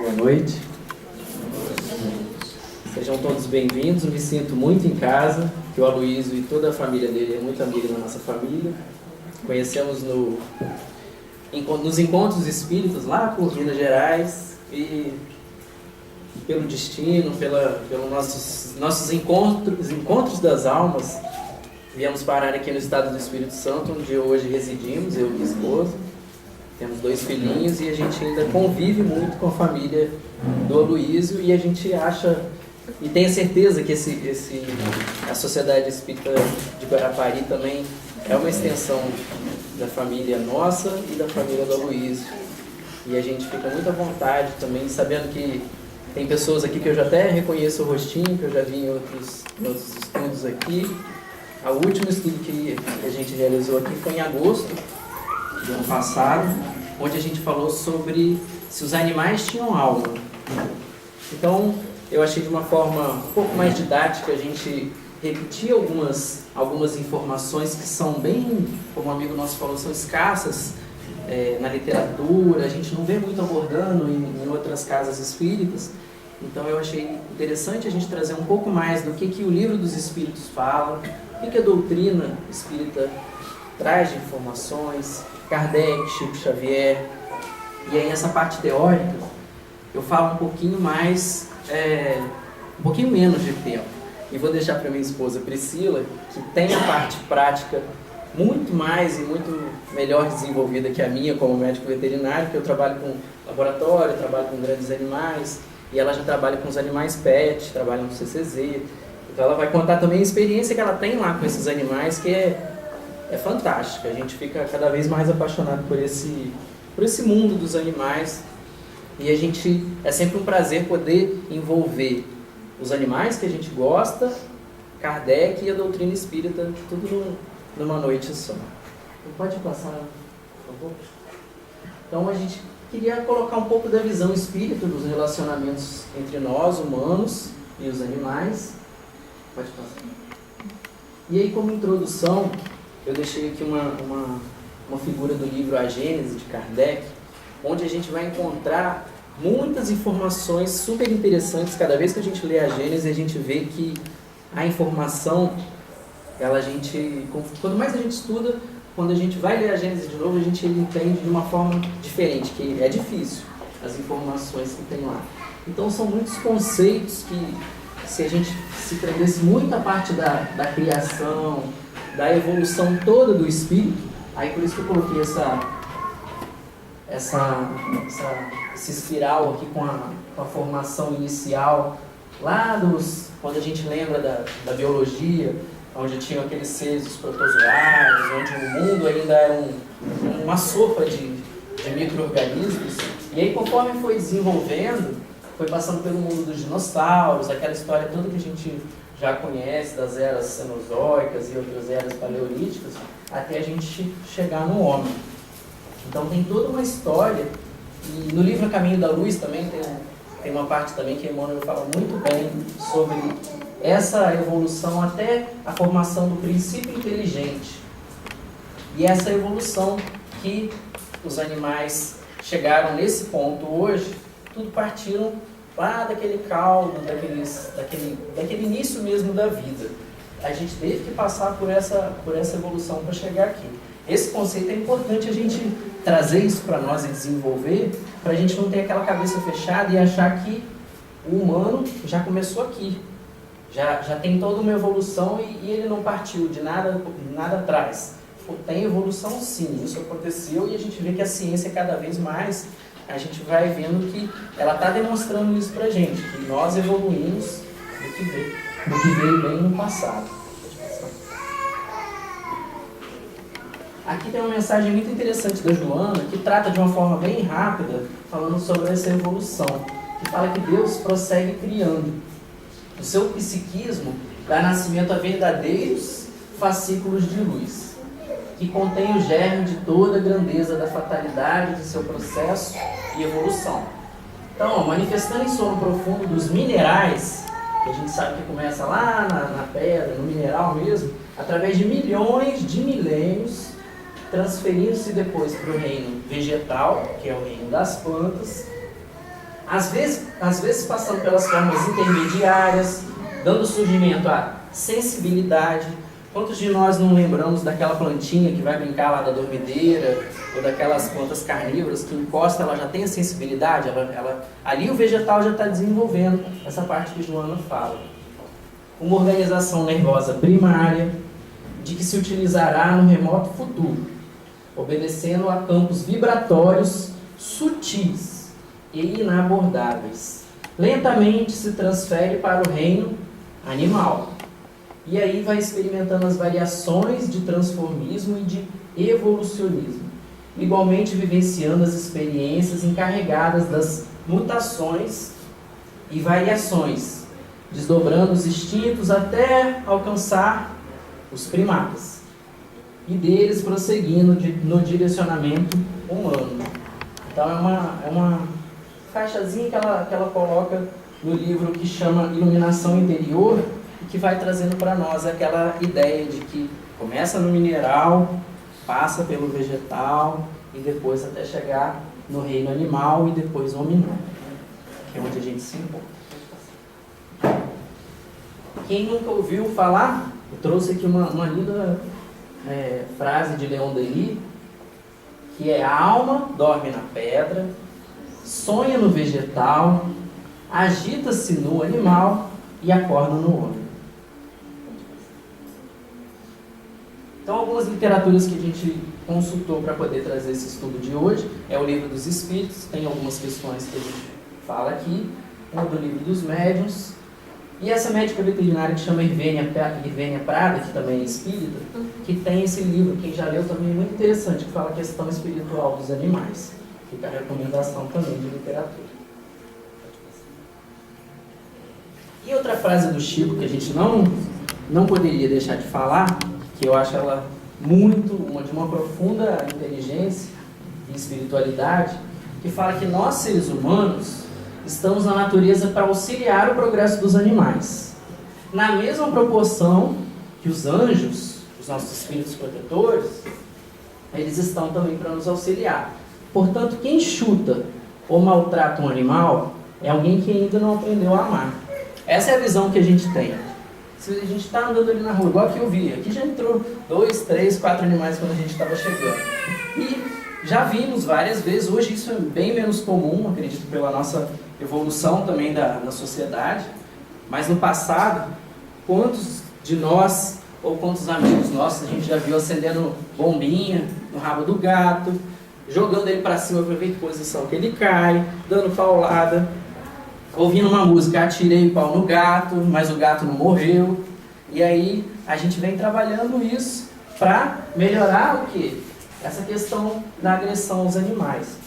Boa noite. Sejam todos bem-vindos. Me sinto muito em casa, que o Aloysio e toda a família dele é muito amiga da nossa família. Conhecemos nos encontros espíritas lá por Minas Gerais e pelo destino, pelos nossos encontros das almas, viemos parar aqui no estado do Espírito Santo, onde hoje residimos, eu e minha esposa. Temos 2 filhinhos e a gente ainda convive muito com a família do Aloysio, e a gente acha e tem a certeza que a Sociedade Espírita de Guarapari também é uma extensão da família nossa e da família do Aloysio. E a gente fica muito à vontade também, sabendo que tem pessoas aqui que eu já até reconheço o rostinho, que eu já vi em outros estudos aqui. O último estudo que a gente realizou aqui foi em agosto do ano passado, onde a gente falou sobre se os animais tinham alma. Então, eu achei de uma forma um pouco mais didática a gente repetir algumas informações que são bem, como um amigo nosso falou, são escassas na literatura, a gente não vê muito abordando em outras casas espíritas. Então eu achei interessante a gente trazer um pouco mais do que o Livro dos Espíritos fala, o que a doutrina espírita traz de informações, Kardec, Chico Xavier. E aí nessa parte teórica eu falo um pouquinho mais, um pouquinho menos de tempo. E vou deixar para minha esposa Priscila, que tem a parte prática muito mais e muito melhor desenvolvida que a minha como médico veterinário, que eu trabalho com laboratório, trabalho com grandes animais, e ela já trabalha com os animais PET, trabalha no CCZ. Então ela vai contar também a experiência que ela tem lá com esses animais, que é fantástica. A gente fica cada vez mais apaixonado por esse mundo dos animais, e é sempre um prazer poder envolver os animais que a gente gosta, Kardec e a doutrina espírita, tudo numa noite só. Pode passar, por favor? Então a gente queria colocar um pouco da visão espírita dos relacionamentos entre nós, humanos, e os animais. Pode passar. E aí, como introdução, eu deixei aqui uma figura do livro A Gênese, de Kardec, onde a gente vai encontrar muitas informações super interessantes. Cada vez que a gente lê a Gênese, a gente vê que a informação, quanto mais a gente estuda, quando a gente vai ler a Gênese de novo, a gente entende de uma forma diferente, que é difícil, as informações que tem lá. Então são muitos conceitos que, se a gente se prendesse muito à parte da criação, da evolução toda do espírito, aí por isso que eu coloquei essa espiral aqui com a formação inicial, lá quando a gente lembra da biologia, onde tinham aqueles seres, os protozoários, onde o mundo ainda era uma sopa de micro-organismos. E aí, conforme foi desenvolvendo, foi passando pelo mundo dos dinossauros, aquela história toda que a gente já conhece, das eras cenozoicas e outras eras paleolíticas, até a gente chegar no homem. Então tem toda uma história, e no livro Caminho da Luz também tem uma parte também que Emmanuel fala muito bem sobre essa evolução até a formação do princípio inteligente. E essa evolução que os animais chegaram nesse ponto hoje, tudo partiram lá daquele caldo, daquele início mesmo da vida. A gente teve que passar por essa evolução para chegar aqui. Esse conceito é importante a gente trazer isso para nós e desenvolver, para a gente não ter aquela cabeça fechada e achar que o humano já começou aqui. Já tem toda uma evolução e ele não partiu de nada atrás. Tem evolução sim, isso aconteceu, e a gente vê que a ciência cada vez mais, a gente vai vendo que ela está demonstrando isso para a gente, que nós evoluímos do que veio bem no passado. Aqui tem uma mensagem muito interessante da Joana, que trata de uma forma bem rápida, falando sobre essa evolução, que fala que Deus prossegue criando. O seu psiquismo dá nascimento a verdadeiros fascículos de luz, que contém o germe de toda a grandeza da fatalidade de seu processo e evolução. Então, manifestando em sono profundo dos minerais, que a gente sabe que começa lá na pedra, no mineral mesmo, através de milhões de milênios, transferindo-se depois para o reino vegetal, que é o reino das plantas, Às vezes passando pelas formas intermediárias, dando surgimento à sensibilidade. Quantos de nós não lembramos daquela plantinha que vai brincar lá da dormideira, ou daquelas plantas carnívoras que encosta, ela já tem a sensibilidade, ali o vegetal já está desenvolvendo essa parte que Joana fala. Uma organização nervosa primária, de que se utilizará no remoto futuro, obedecendo a campos vibratórios sutis e inabordáveis. Lentamente se transfere para o reino animal. E aí vai experimentando as variações de transformismo e de evolucionismo. Igualmente vivenciando as experiências encarregadas das mutações e variações, desdobrando os instintos até alcançar os primatas. E deles prosseguindo no direcionamento humano. Então é uma caixazinha que ela coloca no livro que chama Iluminação Interior, que vai trazendo para nós aquela ideia de que começa no mineral, passa pelo vegetal e depois até chegar no reino animal e depois hominal, que é onde a gente se encontra. Quem nunca ouviu falar, eu trouxe aqui uma linda frase de Leon Denis, que é: a alma dorme na pedra, sonha no vegetal, agita-se no animal e acorda no homem. Então, algumas literaturas que a gente consultou para poder trazer esse estudo de hoje é o Livro dos Espíritos, tem algumas questões que a gente fala aqui, do Livro dos Médiuns, e essa médica veterinária que chama Irvênia Prada, que também é espírita, que tem esse livro, quem já leu também é muito interessante, que fala a questão espiritual dos animais. Fica a recomendação também de literatura. E outra frase do Chico que a gente não poderia deixar de falar, que eu acho ela de uma profunda inteligência e espiritualidade, que fala que nós, seres humanos, estamos na natureza para auxiliar o progresso dos animais. Na mesma proporção que os anjos, os nossos espíritos protetores, eles estão também para nos auxiliar. Portanto, quem chuta ou maltrata um animal é alguém que ainda não aprendeu a amar. Essa é a visão que a gente tem. Se a gente está andando ali na rua, igual que eu vi, aqui já entrou 2, 3, 4 animais quando a gente estava chegando. E já vimos várias vezes, hoje isso é bem menos comum, acredito pela nossa evolução também da sociedade, mas no passado, quantos de nós, ou quantos amigos nossos, a gente já viu acendendo bombinha no rabo do gato, jogando ele para cima para ver que posição que ele cai, dando paulada, ouvindo uma música, atirei o pau no gato, mas o gato não morreu. E aí a gente vem trabalhando isso para melhorar o quê? Essa questão da agressão aos animais.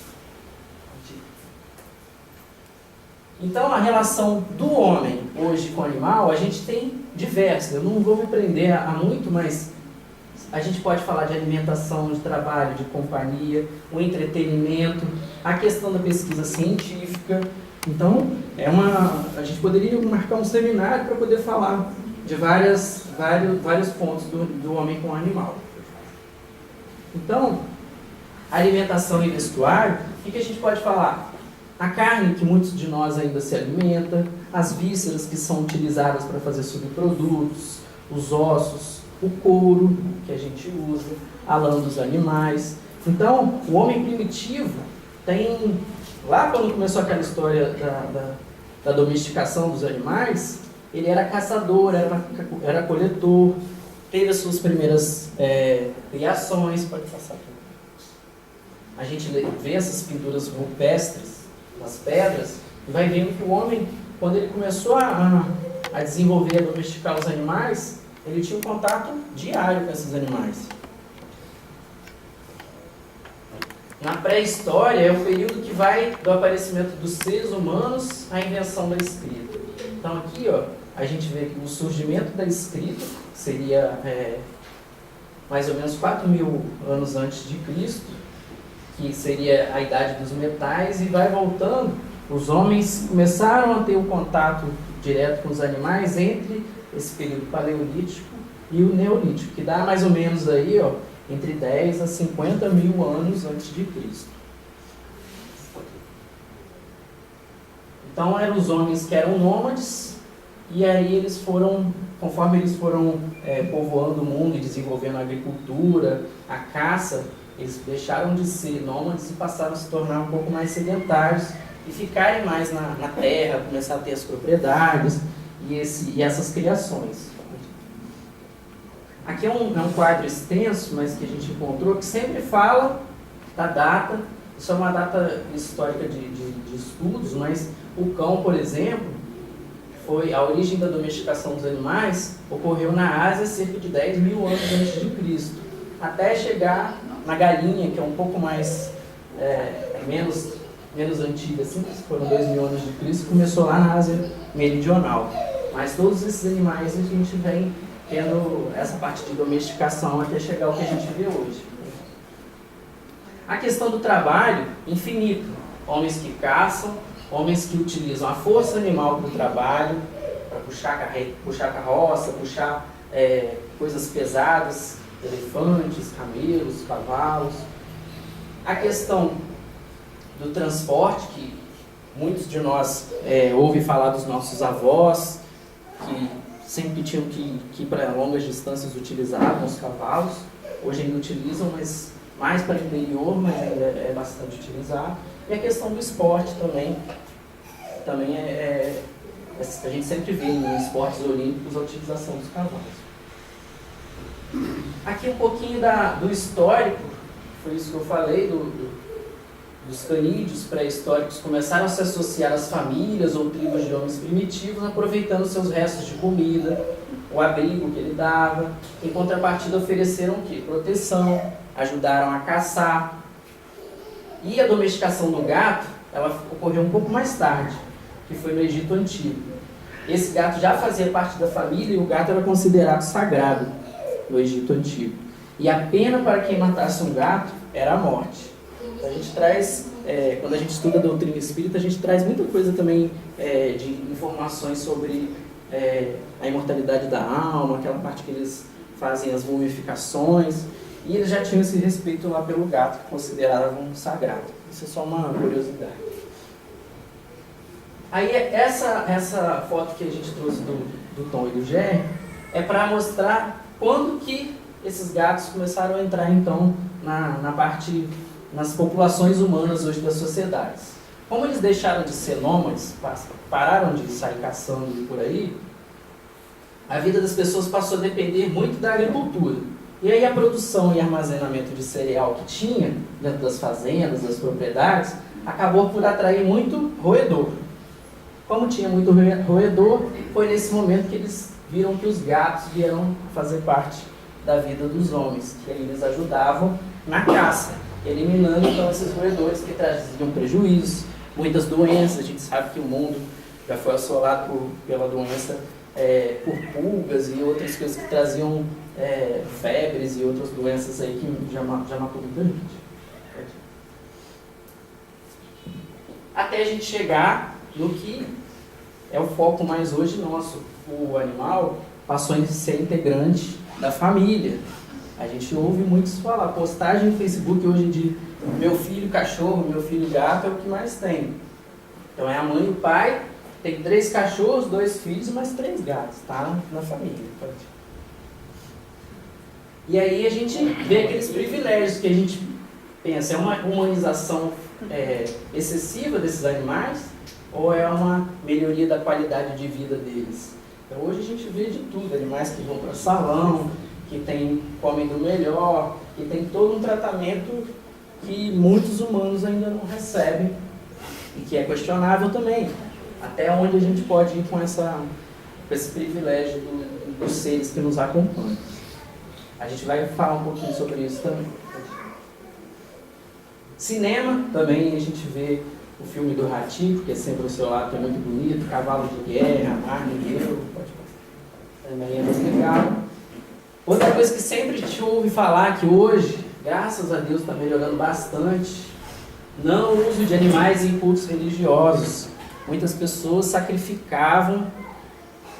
Então a relação do homem hoje com o animal, a gente tem diversas. Eu não vou me prender a muito, mas a gente pode falar de alimentação, de trabalho, de companhia, o entretenimento, a questão da pesquisa científica. Então, a gente poderia marcar um seminário para poder falar de vários pontos do homem com o animal. Então, alimentação e vestuário, o que a gente pode falar? A carne, que muitos de nós ainda se alimenta, as vísceras que são utilizadas para fazer subprodutos, os ossos, o couro que a gente usa, a lã dos animais. Então, o homem primitivo tem... Lá quando começou aquela história da domesticação dos animais, ele era caçador, era coletor, teve as suas primeiras criações. Pode passar aqui. A gente vê essas pinturas rupestres nas pedras e vai vendo que o homem, quando ele começou a desenvolver, a domesticar os animais, ele tinha um contato diário com esses animais. Na pré-história é o período que vai do aparecimento dos seres humanos à invenção da escrita. Então aqui a gente vê que o surgimento da escrita seria mais ou menos 4.000 anos antes de Cristo, que seria a idade dos metais, e vai voltando. Os homens começaram a ter o contato direto com os animais entre esse período paleolítico e o neolítico, que dá mais ou menos aí, entre 10 a 50.000 anos antes de Cristo. Então eram os homens que eram nômades, e aí eles foram, conforme eles foram povoando o mundo e desenvolvendo a agricultura, a caça, eles deixaram de ser nômades e passaram a se tornar um pouco mais sedentários e ficarem mais na terra, começar a ter as propriedades e essas criações. Aqui é um quadro extenso, mas que a gente encontrou, que sempre fala da data. Isso é uma data histórica de estudos, mas o cão, por exemplo, a origem da domesticação dos animais ocorreu na Ásia cerca de 10 mil anos antes de Cristo, até chegar na galinha, que é um pouco mais menos antiga, assim, foram 2 mil anos de Cristo, começou lá na Ásia Meridional. Mas todos esses animais a gente vem tendo essa parte de domesticação até chegar ao que a gente vê hoje. A questão do trabalho, infinito. Homens que caçam, homens que utilizam a força animal para o trabalho, para puxar carroça, puxar coisas pesadas, elefantes, camelos, cavalos. A questão do transporte, que muitos de nós ouvem falar dos nossos avós, que sempre tinham que ir para longas distâncias, utilizavam os cavalos. Hoje ainda utilizam, mas mais para o interior, mas ainda é bastante utilizado. E a questão do esporte também a gente sempre vê em esportes olímpicos a utilização dos cavalos. Aqui um pouquinho do histórico, foi isso que eu falei, dos canídeos pré-históricos começaram a se associar às famílias ou tribos de homens primitivos, aproveitando seus restos de comida, o abrigo que ele dava. Em contrapartida, ofereceram o quê? Proteção, ajudaram a caçar. E a domesticação do gato, ela ocorreu um pouco mais tarde, que foi no Egito Antigo. Esse gato já fazia parte da família e o gato era considerado sagrado no Egito Antigo. E a pena para quem matasse um gato era a morte. A gente traz, quando a gente estuda a doutrina espírita, a gente traz muita coisa também de informações sobre a imortalidade da alma, aquela parte que eles fazem as mumificações, e eles já tinham esse respeito lá pelo gato, que consideravam sagrado. Isso é só uma curiosidade. Aí essa foto que a gente trouxe do Tom e do Jerry é para mostrar quando que esses gatos começaram a entrar então nas populações humanas hoje das sociedades. Como eles deixaram de ser nômades, pararam de sair caçando por aí, a vida das pessoas passou a depender muito da agricultura. E aí a produção e armazenamento de cereal que tinha dentro das fazendas, das propriedades, acabou por atrair muito roedor. Como tinha muito roedor, foi nesse momento que eles viram que os gatos vieram fazer parte da vida dos homens, que aí eles ajudavam na caça, eliminando então esses roedores que traziam prejuízos, muitas doenças. A gente sabe que o mundo já foi assolado pela doença, por pulgas e outras coisas que traziam febres e outras doenças aí que já matou muita gente. Até a gente chegar no que é o foco mais hoje nosso. O animal passou a ser integrante da família. A gente ouve muitos falar, postagem no Facebook hoje em dia, meu filho cachorro, meu filho gato é o que mais tem. Então é a mãe e o pai, tem 3 cachorros, 2 filhos e mais 3 gatos, tá? Na família. E aí a gente vê aqueles privilégios que a gente pensa, é uma humanização excessiva desses animais ou é uma melhoria da qualidade de vida deles? Então hoje a gente vê de tudo, animais que vão para salão, que comem do melhor, que tem todo um tratamento que muitos humanos ainda não recebem e que é questionável também. Até onde a gente pode ir com esse privilégio dos seres que nos acompanham. A gente vai falar um pouquinho sobre isso também. Cinema, também a gente vê o filme do Ratinho, que é Sempre ao Seu Lado, que é muito bonito, Cavalo de Guerra, Arneiro, também é muito legal. Outra coisa que sempre a gente ouve falar, que hoje, graças a Deus, está melhorando bastante, não o uso de animais em cultos religiosos. Muitas pessoas sacrificavam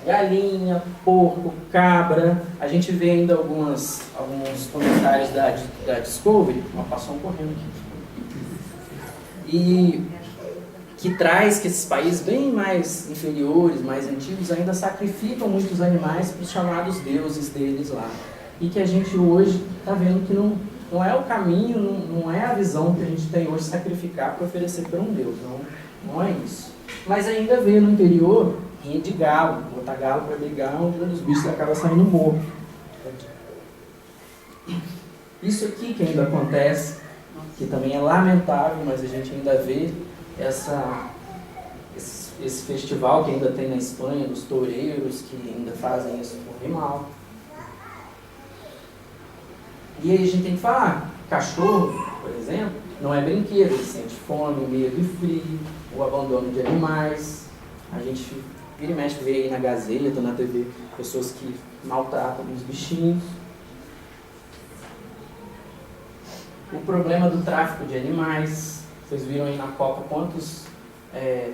galinha, porco, cabra. A gente vê ainda alguns comentários da Discovery. Passou um correndo aqui. E que traz que esses países bem mais inferiores, mais antigos, ainda sacrificam muitos animais para os chamados deuses deles lá. E que a gente hoje está vendo que não é o caminho, não é a visão que a gente tem hoje, sacrificar para oferecer para um deus, não é isso. Mas ainda vê no interior rinha de galo, botar galo para brigar, onde um dos bichos acaba saindo morto. Isso aqui que ainda acontece, que também é lamentável, mas a gente ainda vê esse festival que ainda tem na Espanha, dos toureiros que ainda fazem isso por animal. E aí a gente tem que falar, cachorro, por exemplo, não é brinquedo, ele sente fome, medo e frio, o abandono de animais. A gente vira e mexe, vê aí na Gazeta, na TV, pessoas que maltratam os bichinhos. O problema do tráfico de animais, vocês viram aí na Copa quantos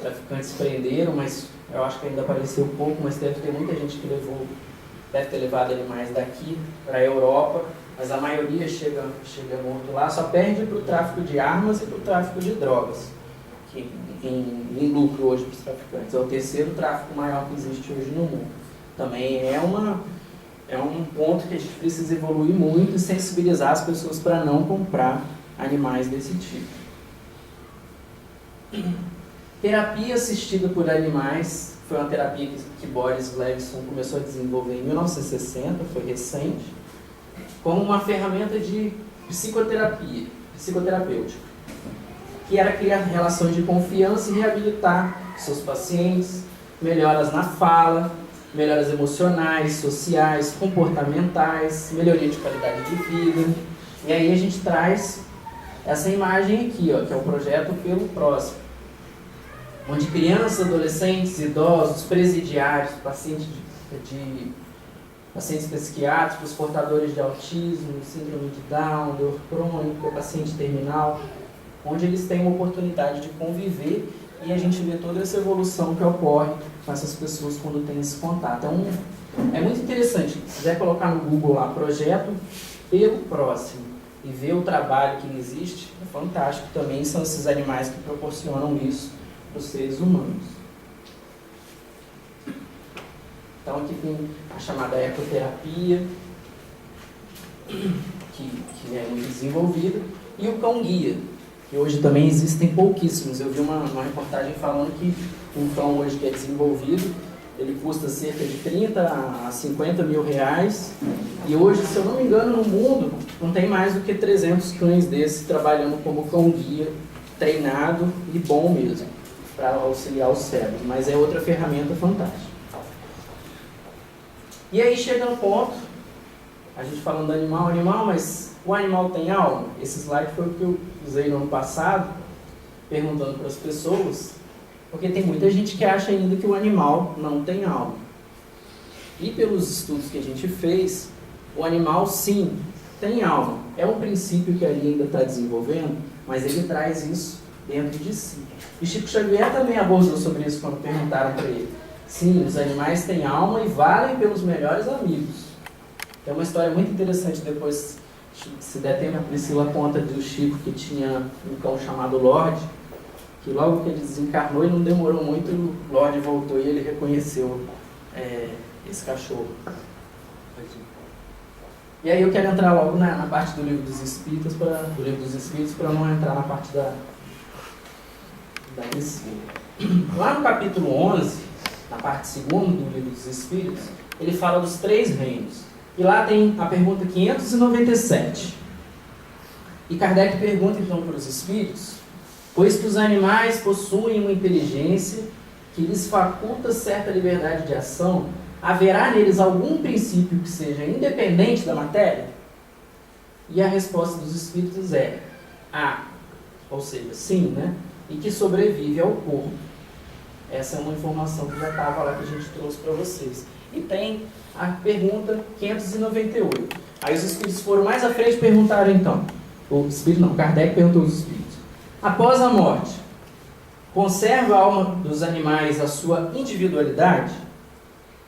traficantes prenderam, mas eu acho que ainda apareceu pouco, mas deve ter muita gente que deve ter levado animais daqui para a Europa, mas a maioria chega morto lá, só perde para o tráfico de armas e para o tráfico de drogas, que em lucro hoje para os traficantes. É o terceiro tráfico maior que existe hoje no mundo. Também é um ponto que a gente precisa evoluir muito e sensibilizar as pessoas para não comprar animais desse tipo. Terapia assistida por animais foi uma terapia que Boris Gleason começou a desenvolver em 1960, foi recente, como uma ferramenta de psicoterapêutica, que era criar relações de confiança e reabilitar seus pacientes, melhoras na fala, melhoras emocionais, sociais, comportamentais, melhoria de qualidade de vida. E aí a gente traz essa imagem aqui, ó, que é o projeto Pelo Próximo, onde crianças, adolescentes, idosos, presidiários, pacientes psiquiátricos, portadores de autismo, síndrome de Down, dor crônica, paciente terminal, onde eles têm uma oportunidade de conviver e a gente vê toda essa evolução que ocorre com essas pessoas quando tem esse contato. É muito interessante, se quiser colocar no Google lá, projeto Pelo Próximo, e ver o trabalho que existe, é fantástico também, são esses animais que proporcionam isso para os seres humanos. Então aqui tem a chamada ecoterapia, que é muito desenvolvida, e o cão-guia, que hoje também existem pouquíssimos. Eu vi uma reportagem falando que um cão hoje que é desenvolvido, ele custa cerca de 30 a 50 mil reais, e hoje, se eu não me engano, no mundo não tem mais do que 300 cães desses trabalhando como cão-guia, treinado e bom mesmo, para auxiliar os cegos, mas é outra ferramenta fantástica. E aí chega no ponto, a gente falando do animal, mas o animal tem alma? Esse slide foi o que eu usei no ano passado, perguntando para as pessoas, porque tem muita gente que acha ainda que o animal não tem alma. E pelos estudos que a gente fez, o animal sim tem alma. É um princípio que ali ainda está desenvolvendo, mas ele traz isso dentro de si. E Chico Xavier também abordou sobre isso quando perguntaram para ele. Sim, os animais têm alma e valem pelos melhores amigos. Tem uma história muito interessante depois, se der tempo, a Priscila conta do Chico que tinha um cão chamado Lorde, que logo que ele desencarnou e não demorou muito, o Lorde voltou e ele reconheceu esse cachorro. E aí eu quero entrar logo na parte do Livro dos Espíritos, para não entrar na parte da ensino. Lá no capítulo 11, na parte 2ª do Livro dos Espíritos, ele fala dos 3 reinos. E lá tem a pergunta 597. E Kardec pergunta então para os espíritos: pois que os animais possuem uma inteligência que lhes faculta certa liberdade de ação, haverá neles algum princípio que seja independente da matéria? E a resposta dos espíritos é ou seja, sim, né? E que sobrevive ao corpo. Essa é uma informação que já estava lá, que a gente trouxe para vocês. E tem a pergunta 598. Aí os espíritos foram mais à frente e perguntaram então. Kardec perguntou aos espíritos: após a morte, conserva a alma dos animais a sua individualidade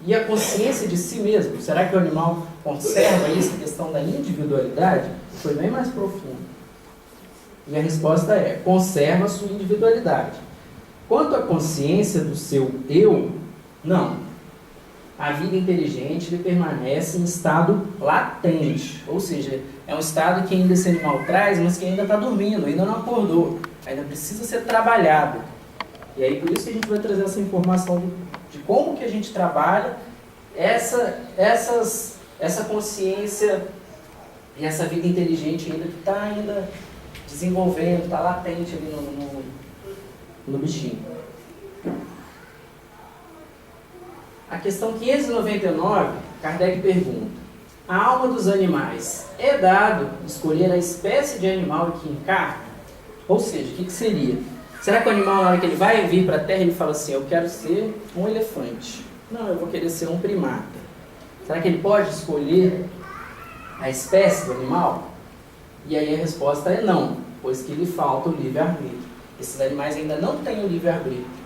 e a consciência de si mesmo? Será que o animal conserva essa questão da individualidade? Foi bem mais profundo. E a resposta é: conserva a sua individualidade. Quanto à consciência do seu eu, não. A vida inteligente ele permanece em estado latente, ou seja, é um estado que ainda esse animal traz, mas que ainda está dormindo, ainda não acordou, ainda precisa ser trabalhado. E aí por isso que a gente vai trazer essa informação de como que a gente trabalha essa consciência e essa vida inteligente ainda que está ainda desenvolvendo, está latente ali no bichinho. A questão 599, Kardec pergunta: a alma dos animais é dado escolher a espécie de animal que encarna? Ou seja, o que seria? Será que o animal, na hora que ele vai vir para a Terra, ele fala assim: eu quero ser um elefante? Não, eu vou querer ser um primata. Será que ele pode escolher a espécie do animal? E aí a resposta é não, pois que lhe falta o livre-arbítrio. Esses animais ainda não têm o livre-arbítrio.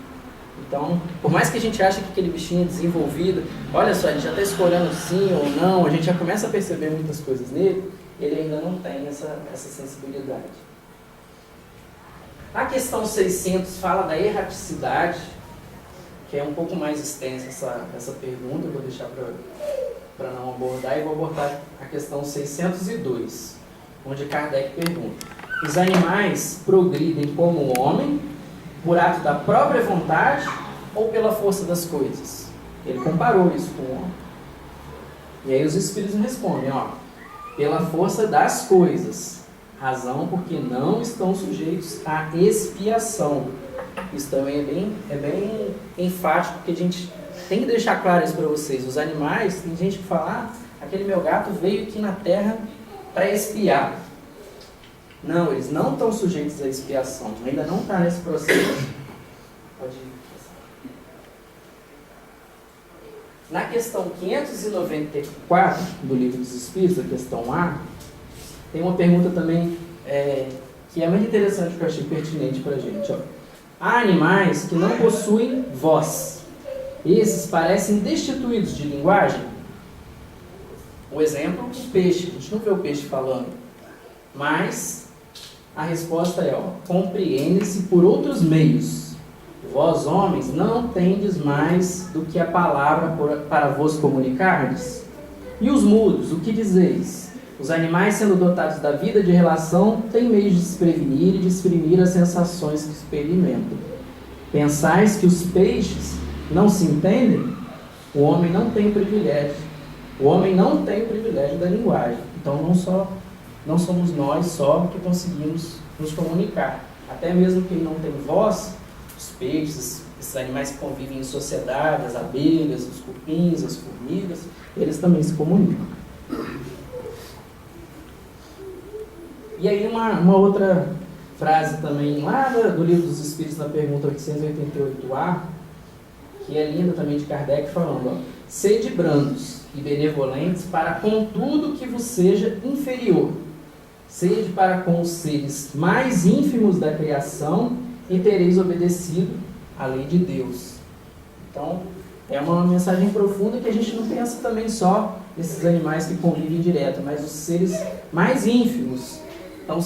Então, por mais que a gente ache que aquele bichinho é desenvolvido, olha só, ele já está escolhendo sim ou não, a gente já começa a perceber muitas coisas nele, ele ainda não tem essa sensibilidade. A questão 600 fala da erraticidade, que é um pouco mais extensa essa pergunta, eu vou deixar para não abordar, e vou abordar a questão 602, onde Kardec pergunta: os animais progridem como o homem, por ato da própria vontade ou pela força das coisas? Ele comparou isso com o homem. E aí os espíritos respondem, pela força das coisas, razão porque não estão sujeitos à expiação. Isso também é bem enfático, porque a gente tem que deixar claro isso para vocês. Os animais, tem gente que fala, aquele meu gato veio aqui na Terra para expiar. Não, eles não estão sujeitos à expiação, ainda não está nesse processo. Pode ir. Na questão 594 do Livro dos Espíritos, a questão A, tem uma pergunta também que é muito interessante, que eu achei pertinente para a gente. Há animais que não possuem voz. Esses parecem destituídos de linguagem. O exemplo, o peixe. A gente não vê o peixe falando, mas a resposta é, compreende-se por outros meios. Vós, homens, não tendes mais do que a palavra para vos comunicardes? E os mudos, o que dizeis? Os animais, sendo dotados da vida de relação, têm meios de se prevenir e de exprimir as sensações que experimentam. Pensais que os peixes não se entendem? O homem não tem privilégio. O homem não tem o privilégio da linguagem. Então, não somos nós só que conseguimos nos comunicar. Até mesmo quem não tem voz, os peixes, esses animais que convivem em sociedade, as abelhas, os cupins, as formigas, eles também se comunicam. E aí uma outra frase também lá do Livro dos Espíritos, na pergunta 888A, que é linda também, de Kardec, falando, sede brandos e benevolentes para com tudo que vos seja inferior. Sede para com os seres mais ínfimos da criação e tereis obedecido à lei de Deus. Então, é uma mensagem profunda que a gente não pensa também só nesses animais que convivem direto, mas os seres mais ínfimos. Então,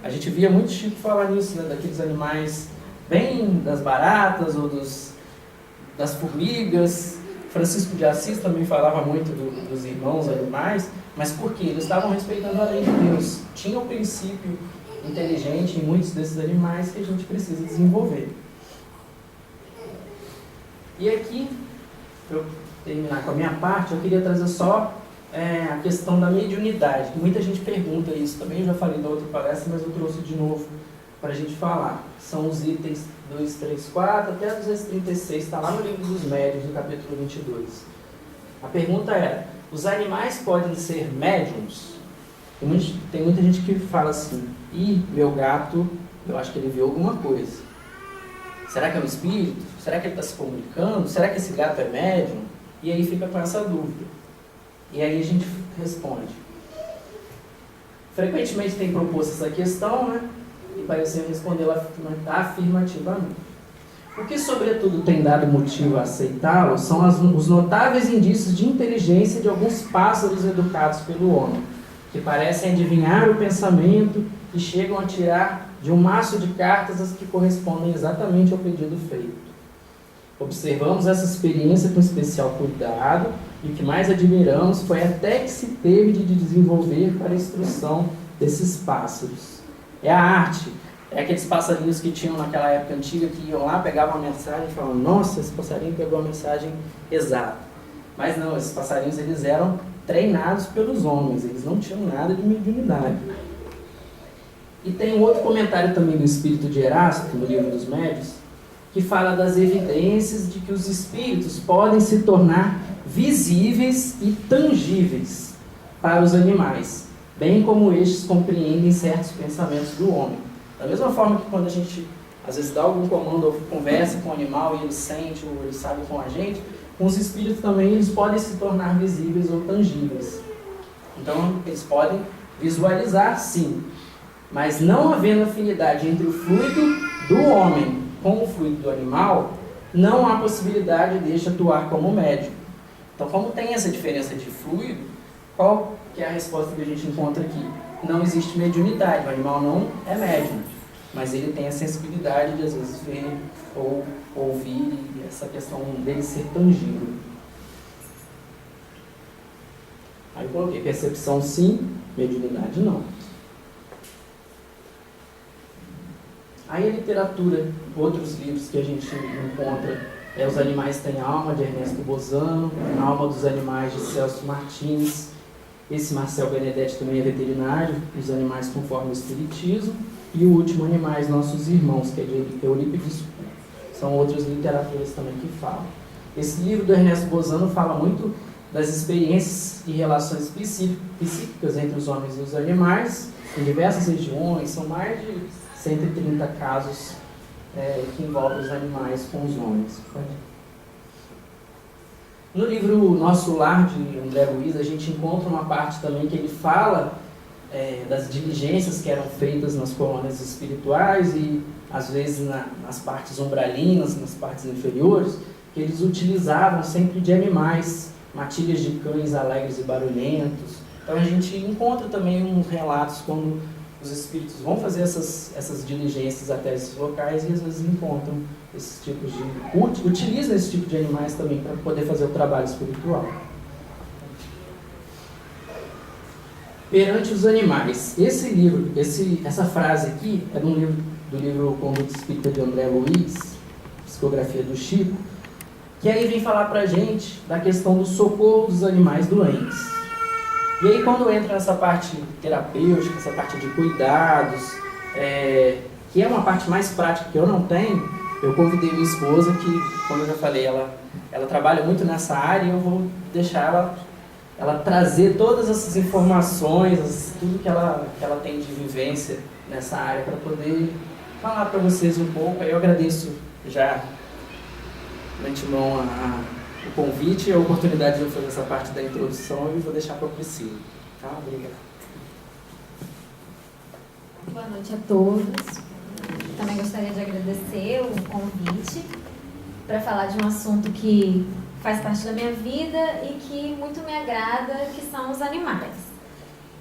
a gente via muito Chico falar nisso, daqueles animais bem das baratas ou das formigas. Francisco de Assis também falava muito dos irmãos animais, mas por quê? Eles estavam respeitando a lei de Deus. Tinha um princípio inteligente em muitos desses animais que a gente precisa desenvolver. E aqui, para eu terminar com a minha parte, eu queria trazer só a questão da mediunidade, que muita gente pergunta isso também, eu já falei da outra palestra, mas eu trouxe de novo para a gente falar. São os itens 2, 3, 4 até 236, está lá no Livro dos Médiuns, no capítulo 22. A pergunta era, os animais podem ser médiums? Tem muita gente que fala assim, meu gato, eu acho que ele viu alguma coisa. Será que é um espírito? Será que ele está se comunicando? Será que esse gato é médium? E aí fica com essa dúvida. E aí a gente responde. Frequentemente tem proposto essa questão, e pareceu respondê-la afirmativamente. O que, sobretudo, tem dado motivo a aceitá-lo são os notáveis indícios de inteligência de alguns pássaros educados pelo homem, que parecem adivinhar o pensamento e chegam a tirar de um maço de cartas as que correspondem exatamente ao pedido feito. Observamos essa experiência com especial cuidado e o que mais admiramos foi a até que se teve de desenvolver para a instrução desses pássaros. É a arte, é aqueles passarinhos que tinham naquela época antiga que iam lá, pegavam a mensagem e falavam: nossa, esse passarinho pegou a mensagem exata. Mas não, esses passarinhos eles eram treinados pelos homens, eles não tinham nada de mediunidade. E tem um outro comentário também do Espírito de Erasto, no Livro dos Médiuns, que fala das evidências de que os espíritos podem se tornar visíveis e tangíveis para os animais, bem como estes compreendem certos pensamentos do homem. Da mesma forma que quando a gente, às vezes, dá algum comando ou conversa com o animal e ele sente ou ele sabe com a gente, com os espíritos também eles podem se tornar visíveis ou tangíveis. Então, eles podem visualizar, sim, mas não havendo afinidade entre o fluido do homem com o fluido do animal, não há possibilidade deste atuar como médium. Então, como tem essa diferença de fluido, qual que é a resposta que a gente encontra aqui? Não existe mediunidade, o animal não é médium, mas ele tem a sensibilidade de, às vezes, ver ou ouvir, e essa questão dele ser tangível. Aí eu coloquei percepção sim, mediunidade não. Aí a literatura, outros livros que a gente encontra, Os Animais Têm Alma, de Ernesto Bozano, A Alma dos Animais, de Celso Martins. Esse Marcel Benedetti também é veterinário, Os Animais Conforme o Espiritismo. E o último, Animais Nossos Irmãos, que é de Eurípides. São outras literaturas também que falam. Esse livro do Ernesto Bozano fala muito das experiências e relações psíquicas entre os homens e os animais, em diversas regiões. São mais de 130 casos que envolvem os animais com os homens. No livro Nosso Lar, de André Luiz, a gente encontra uma parte também que ele fala das diligências que eram feitas nas colônias espirituais e, às vezes, nas partes umbralinas, nas partes inferiores, que eles utilizavam sempre de animais, matilhas de cães alegres e barulhentos. Então a gente encontra também uns relatos quando os espíritos vão fazer essas diligências até esses locais e às vezes encontram esses tipos de... utilizam esse tipo de animais também para poder fazer o trabalho espiritual. Perante os animais. Esse livro, essa frase aqui é do livro Conduta Espírita de André Luiz, Psicografia do Chico, que aí vem falar para a gente da questão do socorro dos animais doentes. E aí quando entra nessa parte terapêutica, essa parte de cuidados, que é uma parte mais prática que eu não tenho, eu convidei minha esposa que, como eu já falei, ela trabalha muito nessa área e eu vou deixar ela trazer todas essas informações, tudo que ela tem de vivência nessa área para poder falar para vocês um pouco. Aí eu agradeço já de antemão o convite e a oportunidade de eu fazer essa parte da introdução e vou deixar para a Priscila. Tá? Obrigado. Boa noite a todos. Também gostaria de agradecer o convite para falar de um assunto que faz parte da minha vida e que muito me agrada, que são os animais.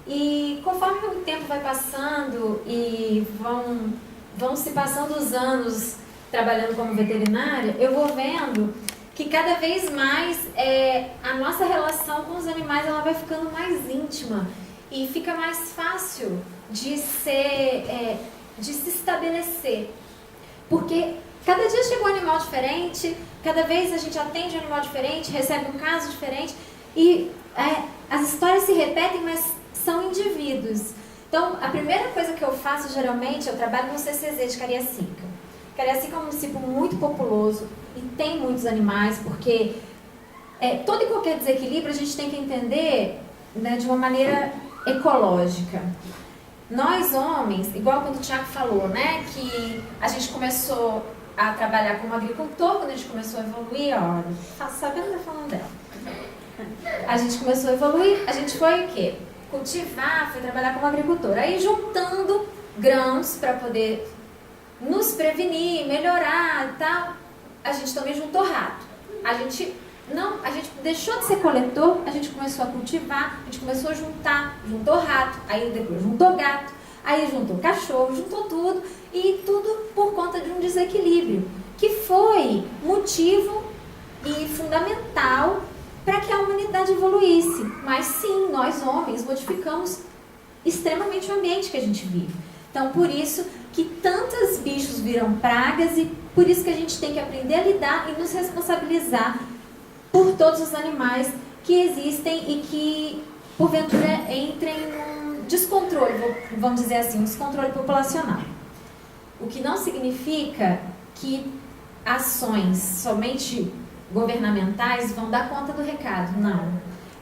E conforme o tempo vai passando e vão se passando os anos trabalhando como veterinária, eu vou vendo que cada vez mais a nossa relação com os animais ela vai ficando mais íntima e fica mais fácil de se estabelecer. Porque cada dia chega um animal diferente, cada vez a gente atende um animal diferente, recebe um caso diferente e as histórias se repetem, mas são indivíduos. Então, a primeira coisa que eu faço geralmente, eu trabalho no CCZ de Cariacica. Cariacica é um município muito populoso e tem muitos animais, porque todo e qualquer desequilíbrio a gente tem que entender, né, de uma maneira ecológica. Nós homens, igual quando o Tiago falou, né, que a gente começou a trabalhar como agricultor, quando a gente começou a evoluir, olha, sabendo da falando dela. A gente começou a evoluir, a gente foi o quê? Cultivar, foi trabalhar como agricultor. Aí juntando grãos para poder nos prevenir, melhorar e tal, a gente também juntou rato. A gente deixou de ser coletor, a gente começou a cultivar, a gente começou a juntou rato, aí depois juntou gato, Aí juntou cachorro, juntou tudo, e tudo por conta de um desequilíbrio, que foi motivo e fundamental para que a humanidade evoluísse. Mas sim, nós homens modificamos extremamente o ambiente que a gente vive. Então, por isso que tantos bichos viram pragas e por isso que a gente tem que aprender a lidar e nos responsabilizar por todos os animais que existem e que, porventura, entrem num descontrole, vamos dizer assim, um descontrole populacional. O que não significa que ações somente governamentais vão dar conta do recado, não.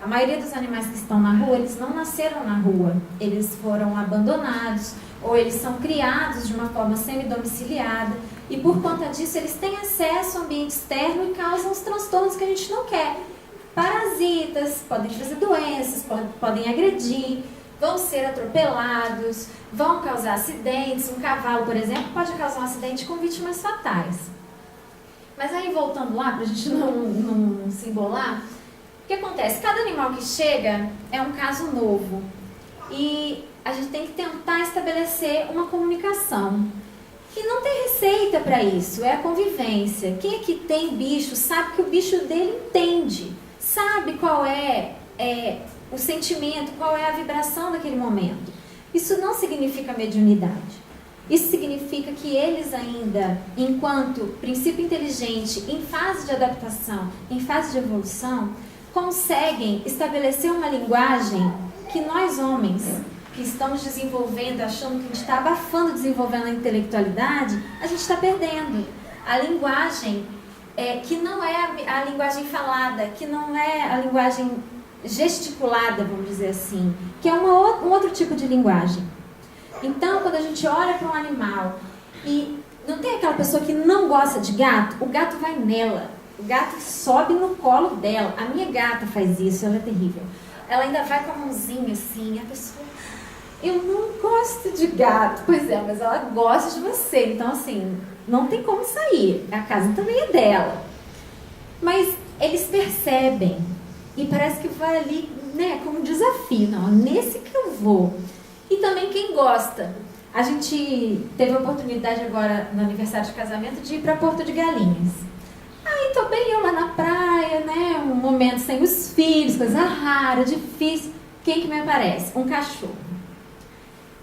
A maioria dos animais que estão na rua, eles não nasceram na rua, eles foram abandonados ou eles são criados de uma forma semi-domiciliada e por conta disso eles têm acesso ao ambiente externo e causam os transtornos que a gente não quer. Parasitas, podem trazer doenças, podem agredir, vão ser atropelados, vão causar acidentes. Um cavalo, por exemplo, pode causar um acidente com vítimas fatais. Mas aí, voltando lá, para a gente não se embolar, o que acontece? Cada animal que chega é um caso novo. E a gente tem que tentar estabelecer uma comunicação. E não tem receita para isso, é a convivência. Quem aqui tem bicho sabe que o bicho dele entende, sabe qual é o sentimento, qual é a vibração daquele momento. Isso não significa mediunidade. Isso significa que eles ainda, enquanto princípio inteligente, em fase de adaptação, em fase de evolução, conseguem estabelecer uma linguagem que nós homens, que estamos desenvolvendo, achando que a gente está abafando, desenvolvendo a intelectualidade, a gente está perdendo. A linguagem que não é a linguagem falada, que não é a linguagem gesticulada, vamos dizer assim, que é um outro tipo de linguagem. Então, quando a gente olha para um animal e não tem aquela pessoa que não gosta de gato, o gato vai nela, o gato sobe no colo dela. A minha gata faz isso, ela é terrível. Ela ainda vai com a mãozinha assim, a pessoa... Eu não gosto de gato. Pois é, mas ela gosta de você. Então, assim, não tem como sair. A casa também é dela. Mas eles percebem. E parece que vai ali, né, como um desafio. Não, nesse que eu vou. E também quem gosta. A gente teve a oportunidade agora, no aniversário de casamento, de ir para Porto de Galinhas. Aí tô bem eu lá na praia, né, um momento sem os filhos, coisa rara, difícil. Quem que me aparece? Um cachorro.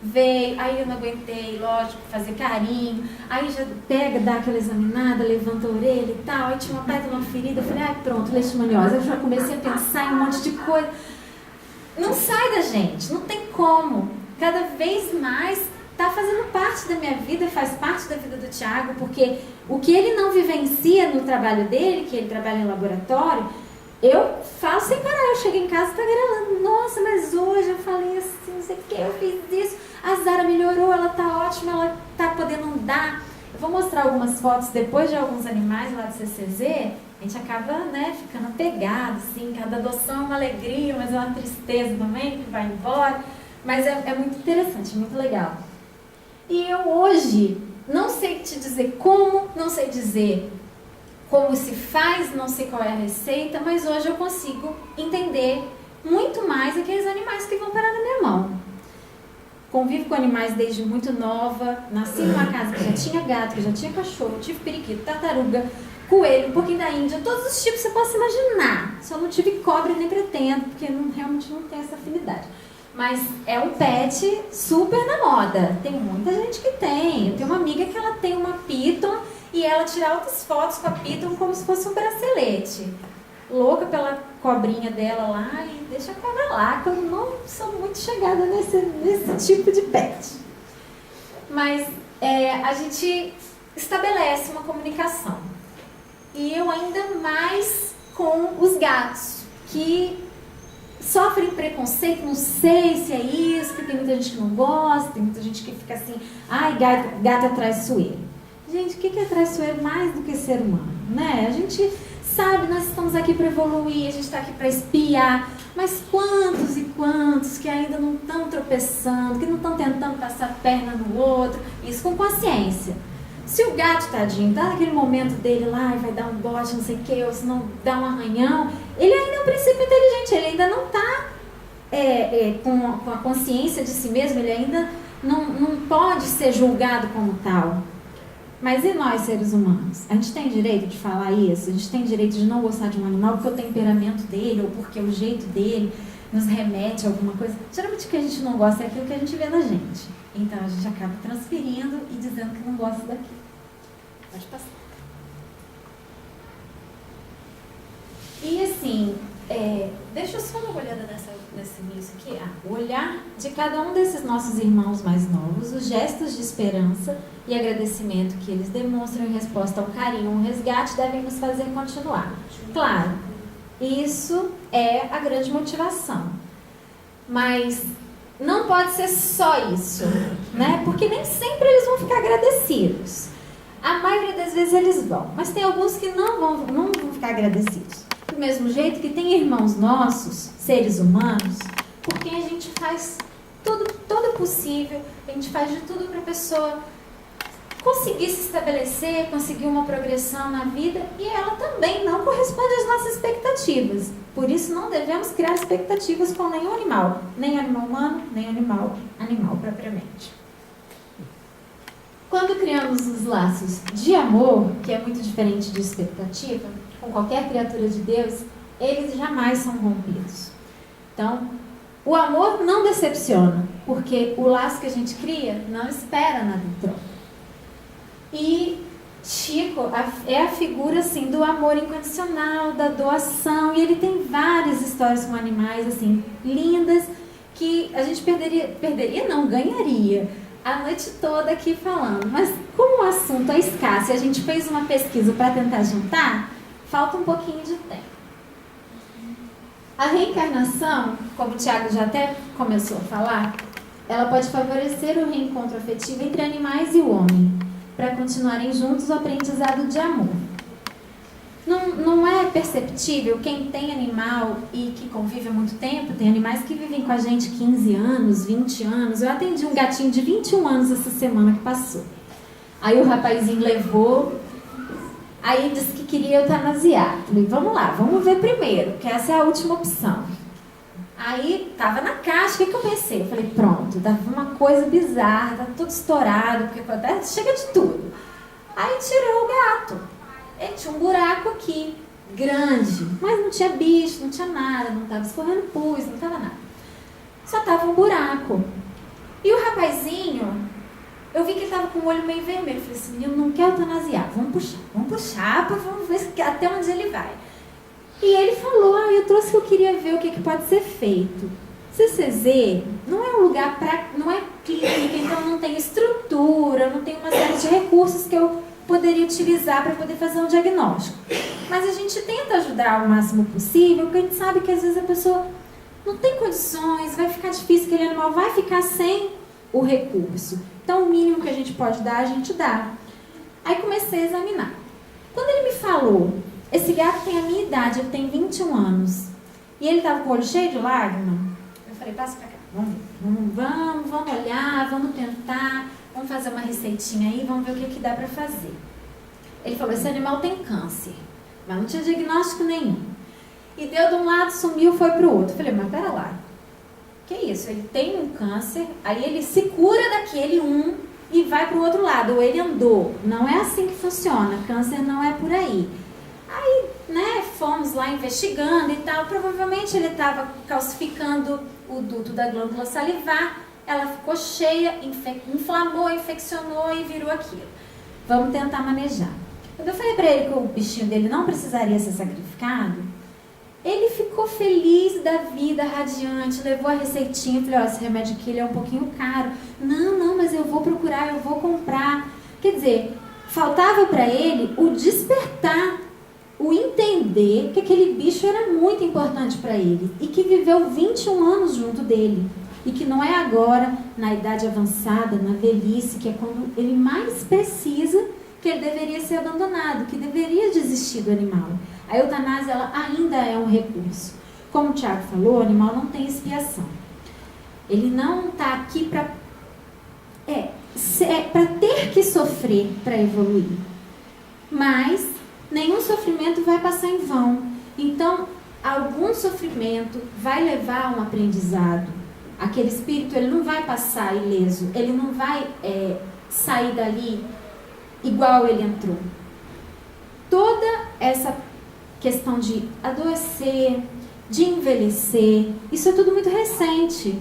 Veio, aí eu não aguentei, lógico, fazer carinho, aí já pega, dá aquela examinada, levanta a orelha e tal, aí tinha uma baita de uma ferida, eu falei, pronto, leishmaniose. Eu já comecei a pensar em um monte de coisa. Não sai da gente, não tem como. Cada vez mais está fazendo parte da minha vida, faz parte da vida do Thiago, porque o que ele não vivencia no trabalho dele, que ele trabalha em laboratório, eu falo sem parar. Eu chego em casa e tá gravando. Nossa, mas hoje eu falei assim, não sei o que, eu fiz isso. A Zara melhorou, ela tá ótima, ela tá podendo andar. Eu vou mostrar algumas fotos depois de alguns animais lá do CCZ. A gente acaba, né, ficando apegado, assim. Cada adoção é uma alegria, mas é uma tristeza também, que vai embora. Mas é muito interessante, muito legal. E eu hoje não sei te dizer como, não sei dizer como se faz, não sei qual é a receita, mas hoje eu consigo entender muito mais aqueles animais que vão parar na minha mão. Convivo com animais desde muito nova, nasci numa casa que já tinha gato, que já tinha cachorro, tive periquito, tartaruga, coelho, um pouquinho da Índia, todos os tipos que você possa imaginar. Só não tive cobra e nem pretendo, porque realmente não tenho essa afinidade. Mas é um pet super na moda. Tem muita gente que tem. Eu tenho uma amiga que ela tem uma Python e ela tira altas fotos com a Python como se fosse um bracelete. Louca pela cobrinha dela lá e deixa a cobra lá, que eu não sou muito chegada nesse tipo de pet. Mas a gente estabelece uma comunicação. E eu ainda mais com os gatos, que sofrem preconceito, não sei se é isso, porque tem muita gente que não gosta, tem muita gente que fica assim, ai, gato é traiçoeiro. Gente, o que é traiçoeiro mais do que ser humano, né? A gente sabe, nós estamos aqui para evoluir, a gente está aqui para espiar, mas quantos e quantos que ainda não estão tropeçando, que não estão tentando passar a perna no outro, isso com consciência. Se o gato, tadinho, tá naquele momento dele lá, vai dar um bote, não sei o que, ou se não dá um arranhão, ele ainda é um princípio inteligente, ele ainda não está com a consciência de si mesmo, ele ainda não pode ser julgado como tal. Mas e nós, seres humanos? A gente tem direito de falar isso? A gente tem direito de não gostar de um animal porque o temperamento dele ou porque o jeito dele nos remete a alguma coisa? Geralmente o que a gente não gosta é aquilo que a gente vê na gente. Então a gente acaba transferindo e dizendo que não gosta daquilo. Pode passar. E assim, deixa eu só dar uma olhada nesse início aqui. O olhar de cada um desses nossos irmãos mais novos, os gestos de esperança e agradecimento que eles demonstram em resposta ao carinho, um resgate, devem nos fazer continuar. Claro, isso é a grande motivação. Mas não pode ser só isso, né? Porque nem sempre eles vão ficar agradecidos. A maioria das vezes eles vão, mas tem alguns que não vão ficar agradecidos. Do mesmo jeito que tem irmãos nossos, seres humanos, por quem a gente faz tudo possível, a gente faz de tudo para a pessoa conseguir se estabelecer, conseguir uma progressão na vida, e ela também não corresponde às nossas expectativas. Por isso não devemos criar expectativas com nenhum animal, nem animal humano, nem animal propriamente. Quando criamos os laços de amor, que é muito diferente de expectativa, com qualquer criatura de Deus, eles jamais são rompidos. Então, o amor não decepciona, porque o laço que a gente cria não espera nada em troca. E Chico é a figura assim, do amor incondicional, da doação, e ele tem várias histórias com animais assim, lindas, que a gente ganharia a noite toda aqui falando. Mas como o assunto é escasso e a gente fez uma pesquisa para tentar juntar, falta um pouquinho de tempo. A reencarnação, como o Tiago já até começou a falar, ela pode favorecer o reencontro afetivo entre animais e o homem, para continuarem juntos o aprendizado de amor. Não é perceptível quem tem animal e que convive há muito tempo, tem animais que vivem com a gente 15 anos, 20 anos. Eu atendi um gatinho de 21 anos essa semana que passou. Aí o rapazinho levou, aí disse que queria eutanasiar. Falei, vamos lá, vamos ver primeiro, que essa é a última opção. Aí tava na caixa, o que eu pensei? Eu falei, pronto, dava uma coisa bizarra, tá tudo estourado, porque acontece, chega de tudo. Aí tirou o gato. Ele tinha um buraco aqui, grande, mas não tinha bicho, não tinha nada, não estava escorrendo pus, não estava nada. Só estava um buraco. E o rapazinho, eu vi que ele estava com o olho meio vermelho. Eu falei assim, menino, não quer eutanasiar, vamos puxar, vamos ver até onde ele vai. E ele falou, eu trouxe que eu queria ver o que pode ser feito. CCZ não é um lugar não é clínica, então não tem estrutura, não tem uma série de recursos que eu poderia utilizar para poder fazer um diagnóstico. Mas a gente tenta ajudar o máximo possível, porque a gente sabe que às vezes a pessoa não tem condições, vai ficar difícil, aquele animal vai ficar sem o recurso. Então o mínimo que a gente pode dar, a gente dá. Aí comecei a examinar. Quando ele me falou, esse gato tem a minha idade, ele tem 21 anos, e ele estava com o olho cheio de lágrima, eu falei, passa pra cá, vamos olhar, vamos tentar, vamos fazer uma receitinha aí, vamos ver o que dá pra fazer. Ele falou, esse animal tem câncer, mas não tinha diagnóstico nenhum. E deu de um lado, sumiu, foi pro outro. Eu falei, mas pera lá, que isso? Ele tem um câncer, aí ele se cura daquele e vai pro outro lado, ou ele andou. Não é assim que funciona, câncer não é por aí. Aí, fomos lá investigando e tal, provavelmente ele estava calcificando o duto da glândula salivar, ela ficou cheia, inflamou, infeccionou e virou aquilo. Vamos tentar manejar. Quando eu falei para ele que o bichinho dele não precisaria ser sacrificado, ele ficou feliz da vida, radiante, levou a receitinha, falei, esse remédio aqui ele é um pouquinho caro. Não, mas eu vou procurar, eu vou comprar. Quer dizer, faltava para ele o despertar, o entender que aquele bicho era muito importante para ele e que viveu 21 anos junto dele. E que não é agora, na idade avançada, na velhice, que é quando ele mais precisa, que ele deveria ser abandonado, que deveria desistir do animal. A eutanásia ela ainda é um recurso. Como o Tiago falou, o animal não tem expiação. Ele não está aqui para ter que sofrer para evoluir. Mas nenhum sofrimento vai passar em vão. Então, algum sofrimento vai levar a um aprendizado. aquele espírito ele não vai passar ileso, ele não vai sair dali igual ele entrou. Toda essa questão de adoecer, de envelhecer, isso é tudo muito recente,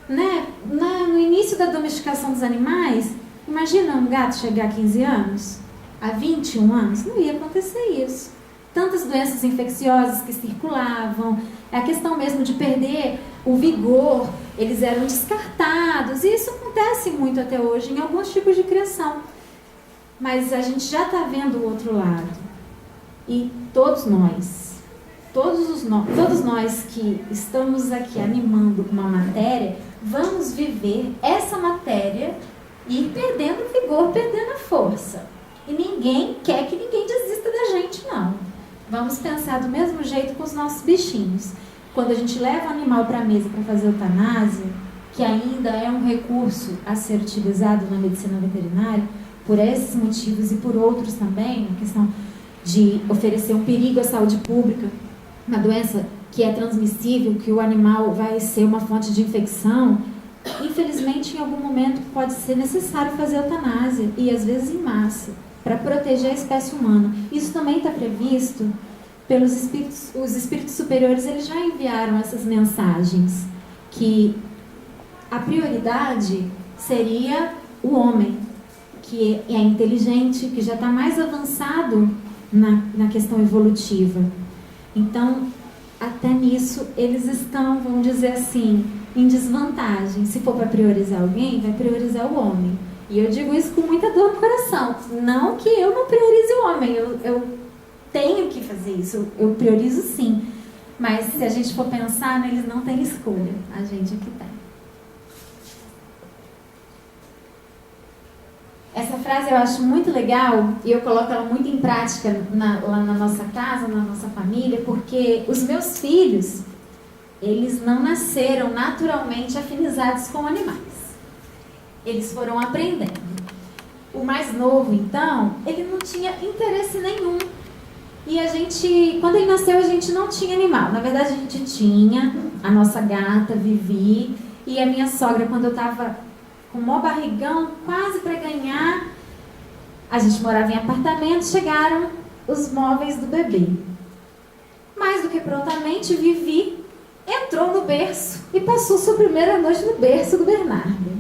né? No início da domesticação dos animais, imagina um gato chegar a 15 anos, a 21 anos, não ia acontecer isso. Tantas doenças infecciosas que circulavam, a questão mesmo de perder o vigor, eles eram descartados, e isso acontece muito até hoje em alguns tipos de criação. Mas a gente já está vendo o outro lado. E todos nós que estamos aqui animando uma matéria, vamos viver essa matéria e ir perdendo o vigor, perdendo a força. E ninguém quer que ninguém desista da gente, não. Vamos pensar do mesmo jeito com os nossos bichinhos. Quando a gente leva o animal para a mesa para fazer eutanásia, que ainda é um recurso a ser utilizado na medicina veterinária, por esses motivos e por outros também, a questão de oferecer um perigo à saúde pública, uma doença que é transmissível, que o animal vai ser uma fonte de infecção, infelizmente em algum momento pode ser necessário fazer eutanásia, e às vezes em massa, para proteger a espécie humana. Isso também está previsto pelos espíritos. Os espíritos superiores, eles já enviaram essas mensagens, que a prioridade seria o homem, que é inteligente, que já está mais avançado na questão evolutiva. Então, até nisso, eles estão, vamos dizer assim, em desvantagem. Se for para priorizar alguém, vai priorizar o homem. E eu digo isso com muita dor no coração. Não que eu não priorize o homem, eu tenho que fazer isso, eu priorizo sim. Mas se a gente for pensar, eles não têm escolha, a gente é que tem. Essa frase eu acho muito legal e eu coloco ela muito em prática lá na nossa casa, na nossa família, porque os meus filhos, eles não nasceram naturalmente afinizados com animais. Eles foram aprendendo. O mais novo, então, ele não tinha interesse nenhum. E a gente, quando ele nasceu, a gente não tinha animal. Na verdade, a gente tinha a nossa gata, Vivi, e a minha sogra, quando eu estava com o maior barrigão, quase para ganhar, a gente morava em apartamento, chegaram os móveis do bebê. Mais do que prontamente, Vivi entrou no berço e passou sua primeira noite no berço do Bernardo.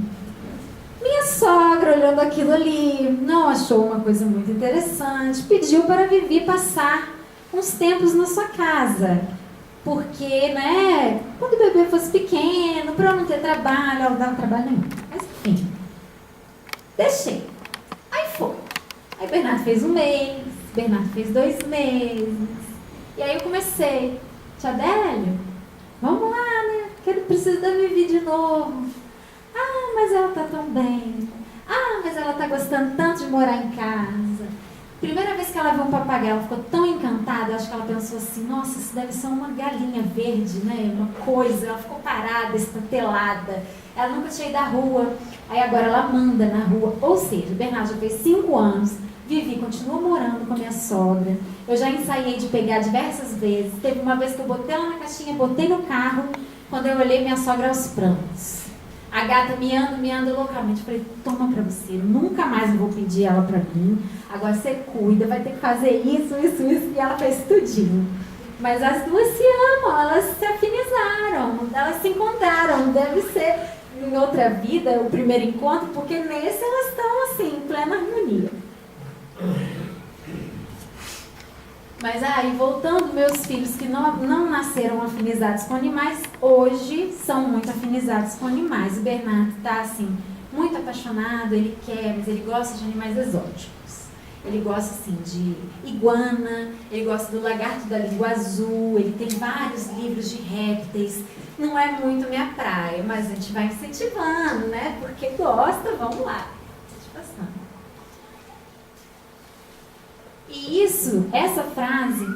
Minha sogra, olhando aquilo ali, não achou uma coisa muito interessante, pediu para Vivi passar uns tempos na sua casa. Porque, né, quando o bebê fosse pequeno, para eu não ter trabalho, ela não dava trabalho nenhum. Mas, enfim, deixei. Aí foi. Aí Bernardo fez 1 mês, Bernardo fez 2 meses. E aí eu comecei, tia Adélio, vamos lá, né, que eu preciso da Vivi de novo. Ah, mas ela tá tão bem. Ah, mas ela tá gostando tanto de morar em casa. Primeira vez que ela viu um papagaio, ela ficou tão encantada, acho que ela pensou assim, nossa, isso deve ser uma galinha verde, né? Uma coisa, ela ficou parada, estatelada. Ela nunca tinha ido à rua, aí agora ela manda na rua. Ou seja, Bernardo já fez 5 anos, Vivi continua morando com a minha sogra. Eu já ensaiei de pegar diversas vezes. Teve uma vez que eu botei ela na caixinha, botei no carro, quando eu olhei minha sogra aos prantos. A gata miando loucamente. Eu falei, toma pra você, nunca mais vou pedir ela pra mim. Agora você cuida, vai ter que fazer isso. E ela fez tudinho. Mas as duas se amam, elas se afinizaram, elas se encontraram. Deve ser em outra vida o primeiro encontro, porque nesse elas estão assim, em plena harmonia. Mas aí, voltando, meus filhos que não nasceram afinizados com animais, hoje são muito afinizados com animais. O Bernardo está assim, muito apaixonado, ele quer, mas ele gosta de animais exóticos. Ele gosta assim de iguana, ele gosta do lagarto da língua azul, ele tem vários livros de répteis. Não é muito minha praia, mas a gente vai incentivando, né? Porque gosta, vamos lá. Incentivação. E essa frase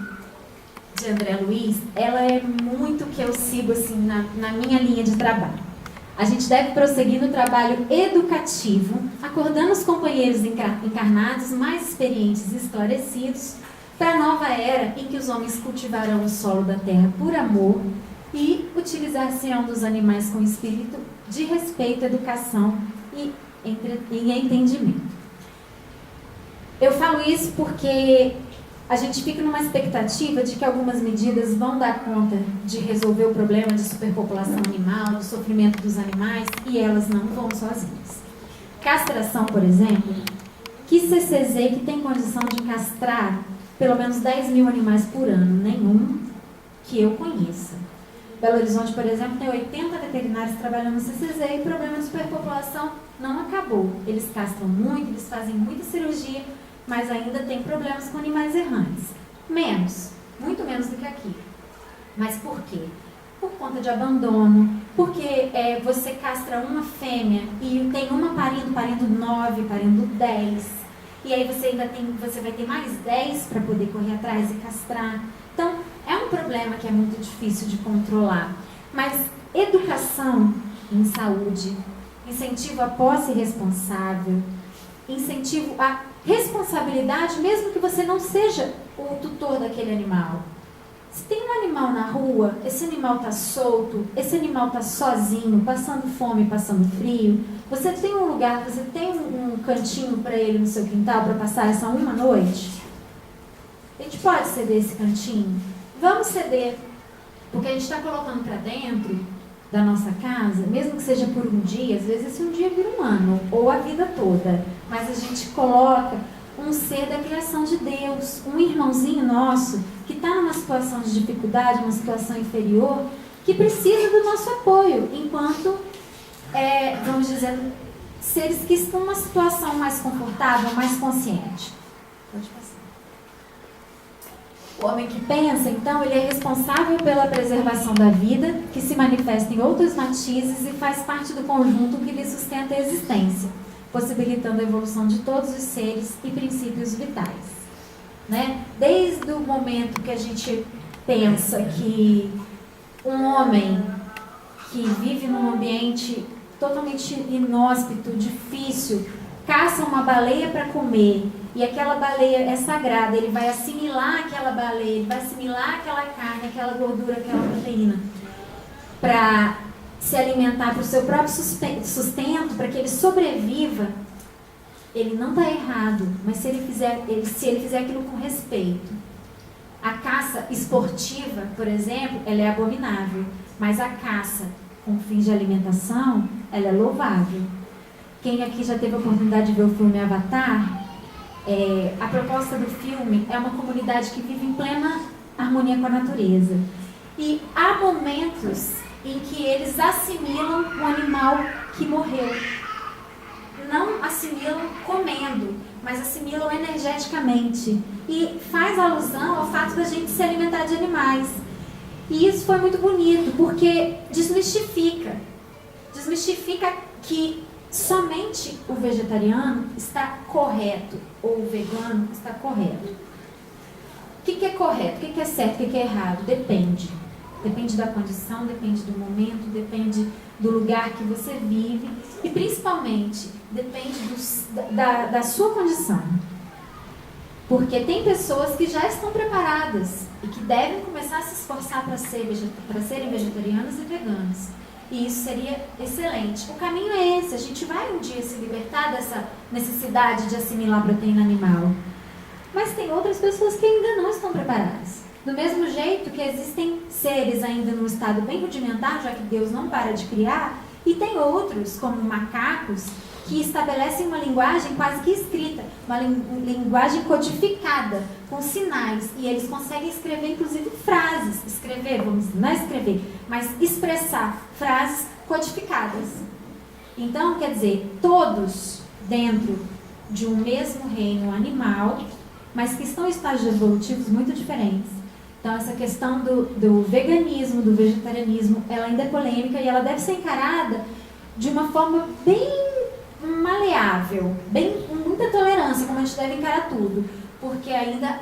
de André Luiz, ela é muito que eu sigo assim na minha linha de trabalho. A gente deve prosseguir no trabalho educativo, acordando os companheiros encarnados mais experientes e esclarecidos para a nova era em que os homens cultivarão o solo da terra por amor, e utilizar-se-ão dos animais com espírito de respeito, educação e entendimento. Eu falo isso porque a gente fica numa expectativa de que algumas medidas vão dar conta de resolver o problema de superpopulação animal, do sofrimento dos animais, e elas não vão sozinhas. Castração, por exemplo, que CCZ que tem condição de castrar pelo menos 10 mil animais por ano? Nenhum que eu conheça. Belo Horizonte, por exemplo, tem 80 veterinários trabalhando no CCZ e o problema de superpopulação não acabou. Eles castram muito, eles fazem muita cirurgia, mas ainda tem problemas com animais errantes. Menos, muito menos do que aqui. Mas por quê? Por conta de abandono, porque você castra uma fêmea e tem uma parindo 9, parindo 10. E aí você vai ter mais 10 para poder correr atrás e castrar. Então, é um problema que é muito difícil de controlar. Mas educação em saúde, incentivo à posse responsável, incentivo à responsabilidade, mesmo que você não seja o tutor daquele animal. Se tem um animal na rua, esse animal está solto, esse animal está sozinho, passando fome, passando frio, você tem um lugar, você tem um cantinho para ele no seu quintal para passar essa uma noite? A gente pode ceder esse cantinho? Vamos ceder, porque a gente está colocando para dentro da nossa casa, mesmo que seja por um dia, às vezes esse um dia vira um ano, ou a vida toda, mas a gente coloca um ser da criação de Deus, um irmãozinho nosso, que está numa situação de dificuldade, uma situação inferior, que precisa do nosso apoio, enquanto, vamos dizer, seres que estão numa situação mais confortável, mais consciente. Pode passar. O homem que pensa, então, ele é responsável pela preservação da vida, que se manifesta em outros matizes e faz parte do conjunto que lhe sustenta a existência, possibilitando a evolução de todos os seres e princípios vitais. Né? Desde o momento que a gente pensa que um homem que vive num ambiente totalmente inóspito, difícil, caça uma baleia para comer, e aquela baleia é sagrada, ele vai assimilar aquela baleia, ele vai assimilar aquela carne, aquela gordura, aquela proteína, para se alimentar para o seu próprio sustento, para que ele sobreviva. Ele não está errado, mas se ele fizer aquilo com respeito. A caça esportiva, por exemplo, ela é abominável, mas a caça com fins de alimentação, ela é louvável. Quem aqui já teve a oportunidade de ver o filme Avatar, a proposta do filme é uma comunidade que vive em plena harmonia com a natureza. E há momentos em que eles assimilam o animal que morreu. Não assimilam comendo, mas assimilam energeticamente. E faz alusão ao fato da gente se alimentar de animais. E isso foi muito bonito, porque desmistifica que somente o vegetariano está correto, ou o vegano está correto. O que é correto, o que é certo, o que é errado? Depende. Depende da condição, depende do momento, depende do lugar que você vive e, principalmente, depende da sua condição. Porque tem pessoas que já estão preparadas e que devem começar a se esforçar para serem vegetarianos e veganos. E isso seria excelente. O caminho é esse. A gente vai um dia se libertar dessa necessidade de assimilar proteína animal. Mas tem outras pessoas que ainda não estão preparadas. Do mesmo jeito que existem seres ainda num estado bem rudimentar, já que Deus não para de criar, e tem outros, como macacos, que estabelecem uma linguagem quase que escrita, uma linguagem codificada, com sinais, e eles conseguem escrever, inclusive, frases. Não escrever, mas expressar frases codificadas. Então, quer dizer, todos dentro de um mesmo reino animal, mas que estão em estágios evolutivos muito diferentes. Então, essa questão do veganismo, do vegetarianismo, ela ainda é polêmica e ela deve ser encarada de uma forma bem maleável, com muita tolerância, como a gente deve encarar tudo, porque ainda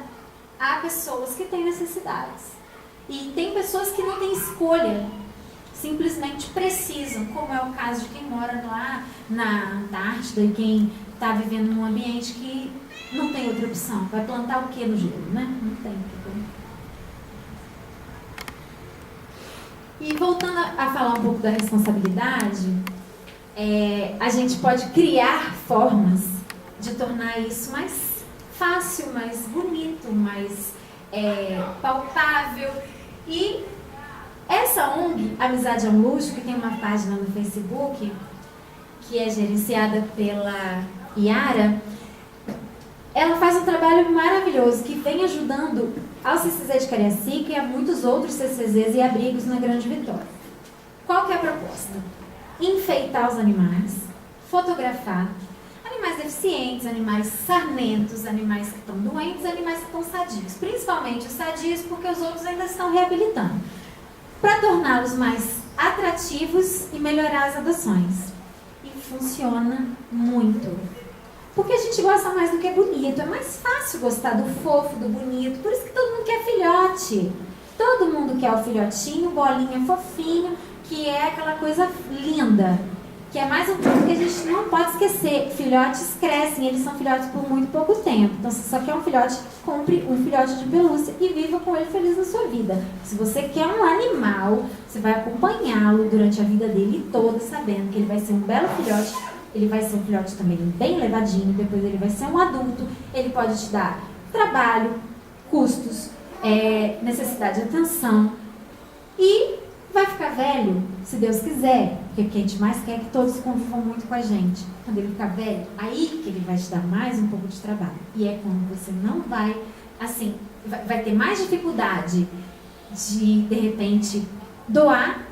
há pessoas que têm necessidades. E tem pessoas que não têm escolha, simplesmente precisam, como é o caso de quem mora lá na Antártida e quem está vivendo num ambiente que não tem outra opção. Vai plantar o que no gelo, né? Não tem. E voltando a falar um pouco da responsabilidade, a gente pode criar formas de tornar isso mais fácil, mais bonito, mais palpável. E essa ONG, Amizade é um Luxo, que tem uma página no Facebook, que é gerenciada pela Yara, ela faz um trabalho maravilhoso que vem ajudando ao CCZ de Cariacica e a muitos outros CCZs e abrigos na Grande Vitória. Qual que é a proposta? Enfeitar os animais, fotografar animais deficientes, animais sarmentos, animais que estão doentes, animais que estão sadios. Principalmente os sadios, porque os outros ainda estão reabilitando. Para torná-los mais atrativos e melhorar as adoções. E funciona muito. Porque a gente gosta mais do que é bonito. É mais fácil gostar do fofo, do bonito. Por isso que todo mundo quer filhote. Todo mundo quer o filhotinho, bolinha fofinho, que é aquela coisa linda. Que é mais um ponto que a gente não pode esquecer. Filhotes crescem, eles são filhotes por muito pouco tempo. Então, se você só quer um filhote, compre um filhote de pelúcia e viva com ele feliz na sua vida. Se você quer um animal, você vai acompanhá-lo durante a vida dele toda, sabendo que ele vai ser um belo filhote. Ele vai ser um filhote também bem levadinho, depois ele vai ser um adulto, ele pode te dar trabalho, custos, necessidade de atenção e vai ficar velho, se Deus quiser, porque o que a gente mais quer é que todos convivam muito com a gente. Quando ele ficar velho, aí que ele vai te dar mais um pouco de trabalho. E é quando você não vai, assim, vai ter mais dificuldade de repente, doar,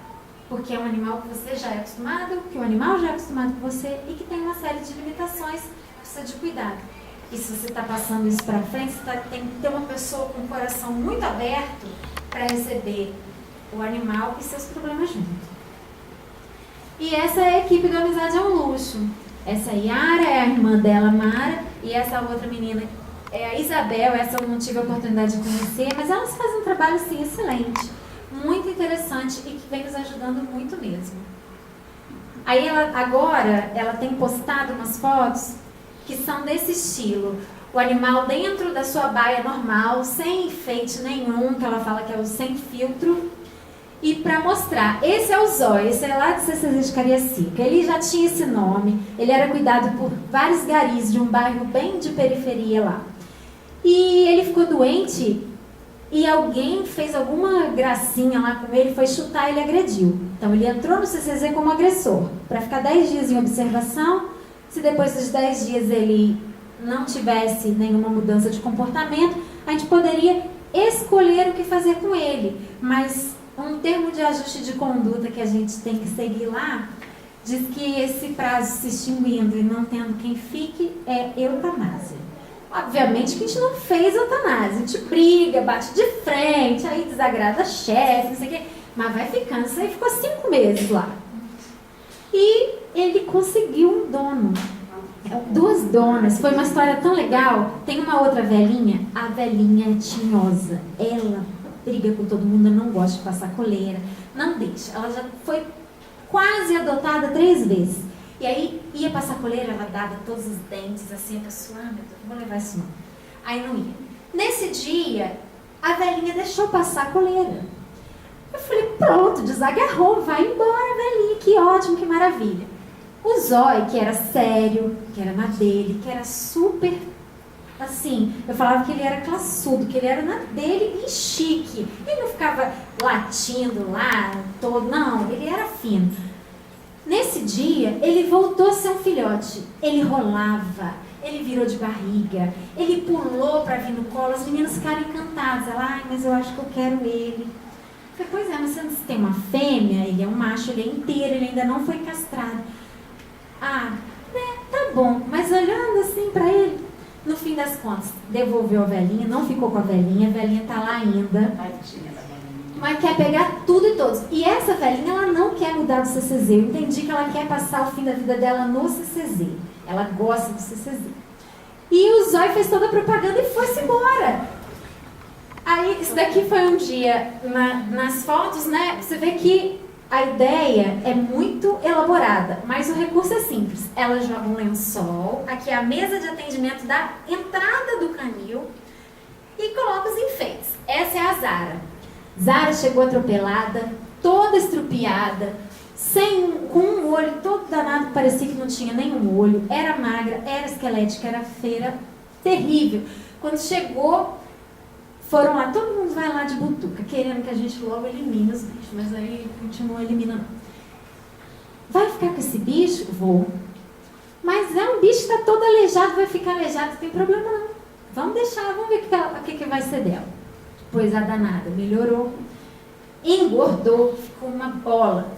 porque é um animal que você já é acostumado, que o animal já é acostumado com você e que tem uma série de limitações, precisa de cuidado. E se você está passando isso para frente, você tem que ter uma pessoa com o coração muito aberto para receber o animal e seus problemas junto. E essa é a equipe do Amizade é um Luxo. Essa Yara é a irmã dela, Mara, e essa outra menina é a Isabel. Essa eu não tive a oportunidade de conhecer, mas elas fazem um trabalho, sim, excelente. Muito interessante e que vem nos ajudando muito mesmo. Aí ela tem postado umas fotos que são desse estilo. O animal dentro da sua baia normal, sem enfeite nenhum, que ela fala que é o sem filtro. E para mostrar, esse é o Zóio, esse é lá de CCZ de Cariacica. Ele já tinha esse nome, ele era cuidado por vários garis de um bairro bem de periferia lá. E ele ficou doente e alguém fez alguma gracinha lá com ele, foi chutar e ele agrediu. Então ele entrou no CCZ como agressor, para ficar 10 dias em observação. Se depois dos 10 dias ele não tivesse nenhuma mudança de comportamento, a gente poderia escolher o que fazer com ele. Mas um termo de ajuste de conduta que a gente tem que seguir lá, diz que esse prazo se extinguindo e não tendo quem fique é eutanásia. Obviamente que a gente não fez eutanásia, a gente briga, bate de frente, aí desagrada a chefe, não sei o quê, mas vai ficando. Isso aí ficou 5 meses lá. E ele conseguiu um dono, 2 donas, foi uma história tão legal. Tem uma outra velhinha, a velhinha é tinhosa, ela briga com todo mundo, não gosta de passar coleira, não deixa. Ela já foi quase adotada 3 vezes. E aí, ia passar coleira, ela dava todos os dentes, assim, a pessoa, meu Deus, não vou levar isso não. Aí não ia. Nesse dia, a velhinha deixou passar a coleira. Eu falei, pronto, desagarrou, vai embora, velhinha, que ótimo, que maravilha. O Zóio, que era sério, que era na dele, que era super, assim, eu falava que ele era classudo, que ele era na dele e chique. Ele não ficava latindo lá, todo, não, ele era fino. Nesse dia, ele voltou a ser um filhote. Ele rolava, ele virou de barriga, ele pulou para vir no colo, as meninas ficaram encantadas. Ela, ai, mas eu acho que eu quero ele. Eu falei, pois é, mas você tem uma fêmea, ele é um macho, ele é inteiro, ele ainda não foi castrado. Ah, tá bom, mas olhando assim para ele, no fim das contas, devolveu a velhinha, não ficou com a velhinha tá lá ainda. Mas quer pegar tudo e todos. E essa velhinha, ela não quer mudar do CCZ. Eu entendi que ela quer passar o fim da vida dela no CCZ. Ela gosta do CCZ. E o Zóio fez toda a propaganda e foi-se embora. Aí, isso daqui foi um dia, nas fotos, né? Você vê que a ideia é muito elaborada, mas o recurso é simples. Ela joga um lençol, aqui é a mesa de atendimento da entrada do canil e coloca os enfeites. Essa é a Zara. Zara chegou atropelada, toda estrupiada, com um olho todo danado, parecia que não tinha nenhum olho, era magra, era esquelética, era feia, terrível. Quando chegou, foram lá, todo mundo vai lá de butuca, querendo que a gente logo elimine os bichos, mas aí continua eliminando. Vai ficar com esse bicho? Vou. Mas é um bicho que está todo aleijado, vai ficar aleijado, não tem problema não. Vamos deixar, vamos ver o que vai ser dela. Pois a danada melhorou, engordou, ficou uma bola.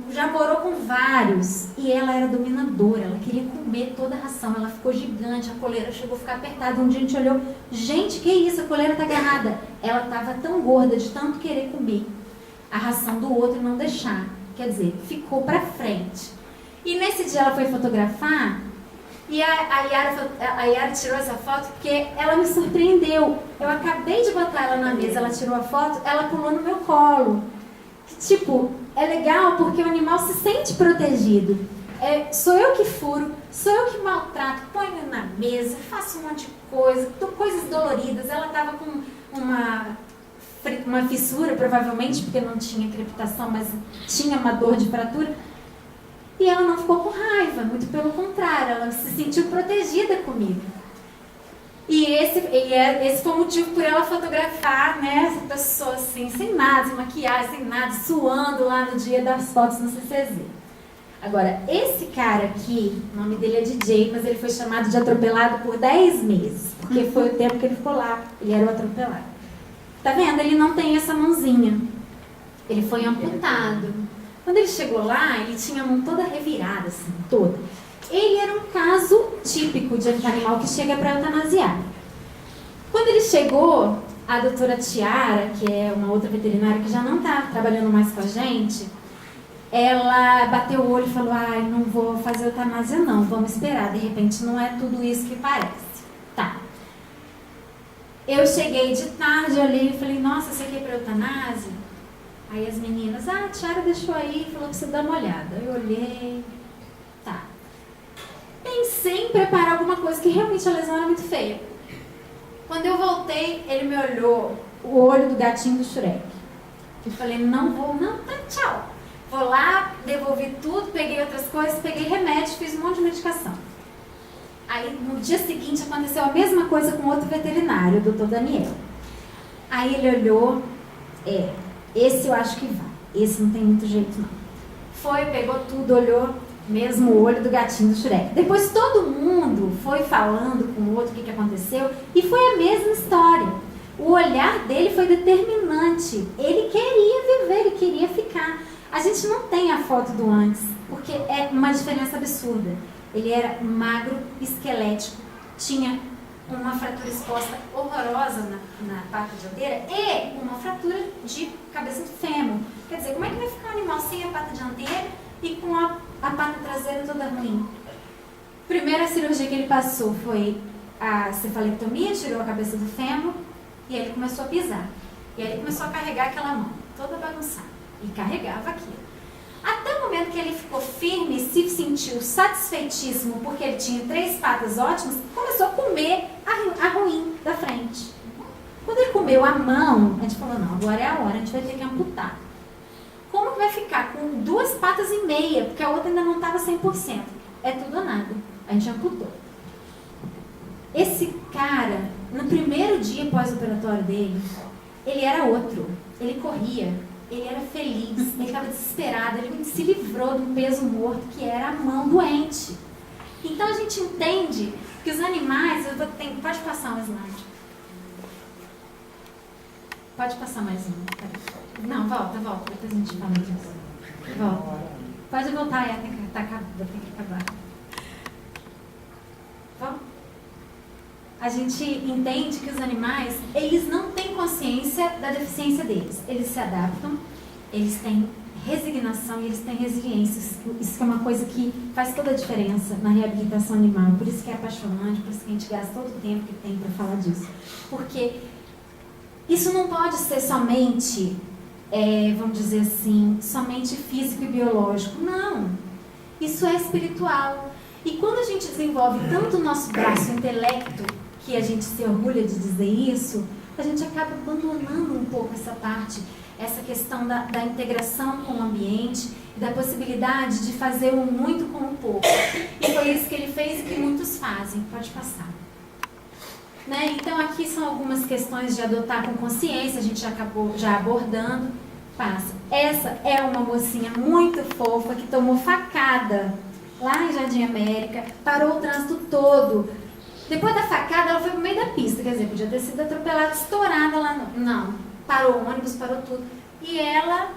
Já morou com vários. E ela era dominadora, ela queria comer toda a ração. Ela ficou gigante, a coleira chegou a ficar apertada. Um dia a gente olhou, gente, que isso, a coleira tá agarrada. Ela estava tão gorda de tanto querer comer a ração do outro e não deixar. Quer dizer, ficou pra frente. E nesse dia ela foi fotografar. E a Yara tirou essa foto porque ela me surpreendeu. Eu acabei de botar ela na mesa, ela tirou a foto, ela pulou no meu colo. Tipo, é legal porque o animal se sente protegido. Sou eu que furo, sou eu que maltrato, ponho na mesa, faço um monte de coisa, coisas doloridas. Ela estava com uma fissura, provavelmente, porque não tinha crepitação, mas tinha uma dor de fratura. E ela não ficou com raiva, muito pelo contrário, ela se sentiu protegida comigo. E esse foi o motivo por ela fotografar, né, essa pessoa assim, sem nada, sem maquiagem, sem nada, suando lá no dia das fotos no CCZ. Agora, esse cara aqui, o nome dele é DJ, mas ele foi chamado de atropelado por 10 meses, porque foi o tempo que ele ficou lá, ele era o atropelado. Tá vendo? Ele não tem essa mãozinha, ele foi amputado. Quando ele chegou lá, ele tinha a mão toda revirada, assim, toda. Ele era um caso típico de animal que chega para eutanasiar. Quando ele chegou, a doutora Tiara, que é uma outra veterinária que já não está trabalhando mais com a gente, ela bateu o olho e falou, não vou fazer eutanásia não, vamos esperar, de repente não é tudo isso que parece. Tá. Eu cheguei de tarde, olhei e falei, nossa, você quer ir para eutanásia? Aí as meninas, a Tiara deixou aí e falou pra você dar uma olhada. Eu olhei, tá. Pensei em preparar alguma coisa, que realmente a lesão era muito feia. Quando eu voltei, ele me olhou, o olho do gatinho do Shrek. Eu falei, não vou, não, tá, tchau. Vou lá, devolvi tudo, peguei outras coisas, peguei remédio, fiz um monte de medicação. Aí no dia seguinte aconteceu a mesma coisa com outro veterinário, o doutor Daniel. Aí ele olhou, esse eu acho que vai, esse não tem muito jeito não. Foi, pegou tudo, olhou, mesmo o olho do gatinho do Shrek. Depois todo mundo foi falando com o outro o que aconteceu e foi a mesma história. O olhar dele foi determinante. Ele queria viver, ele queria ficar. A gente não tem a foto do antes, porque é uma diferença absurda. Ele era magro, esquelético, tinha uma fratura exposta horrorosa na pata dianteira e uma fratura de cabeça do fêmur. Quer dizer, como é que vai ficar um animal sem a pata dianteira e com a pata traseira toda ruim? Primeira cirurgia que ele passou foi a cefalectomia, tirou a cabeça do fêmur e aí ele começou a pisar. E aí ele começou a carregar aquela mão, toda bagunçada, e carregava aquilo. Até o momento que ele ficou firme, se sentiu satisfeitíssimo porque ele tinha 3 patas ótimas, começou a comer a ruim da frente. Quando ele comeu a mão, a gente falou, não, agora é a hora, a gente vai ter que amputar. Como que vai ficar com 2 patas e meia, porque a outra ainda não estava 100%? É tudo ou nada. A gente amputou. Esse cara, no primeiro dia pós-operatório dele, ele era outro. Ele corria, ele era feliz, ele estava desesperado, ele se livrou de um peso morto que era a mão doente. Então a gente entende que os animais, pode passar um slide. Pode passar mais um. Não, volta, depois a gente fala disso. Volta. Pode voltar, tem que acabar. Vamos. A gente entende que os animais, eles não têm consciência da deficiência deles. Eles se adaptam, eles têm resignação e eles têm resiliência. Isso é uma coisa que faz toda a diferença na reabilitação animal. Por isso que é apaixonante, por isso que a gente gasta todo o tempo que tem para falar disso. Porque isso não pode ser somente, vamos dizer assim, somente físico e biológico. Não. Isso é espiritual. E quando a gente desenvolve tanto o nosso braço, o intelecto, que a gente se orgulha de dizer isso, a gente acaba abandonando um pouco essa parte essa questão da integração com o ambiente e da possibilidade de fazer o muito com o pouco. E foi isso que ele fez e que muitos fazem. Pode passar. Né? Então aqui são algumas questões de adotar com consciência, a gente já acabou abordando. Passa. Essa é uma mocinha muito fofa que tomou facada lá em Jardim América, parou o trânsito todo. Depois da facada, ela foi pro meio da pista, quer dizer, podia ter sido atropelada, estourada lá. Não, parou o ônibus, parou tudo. E ela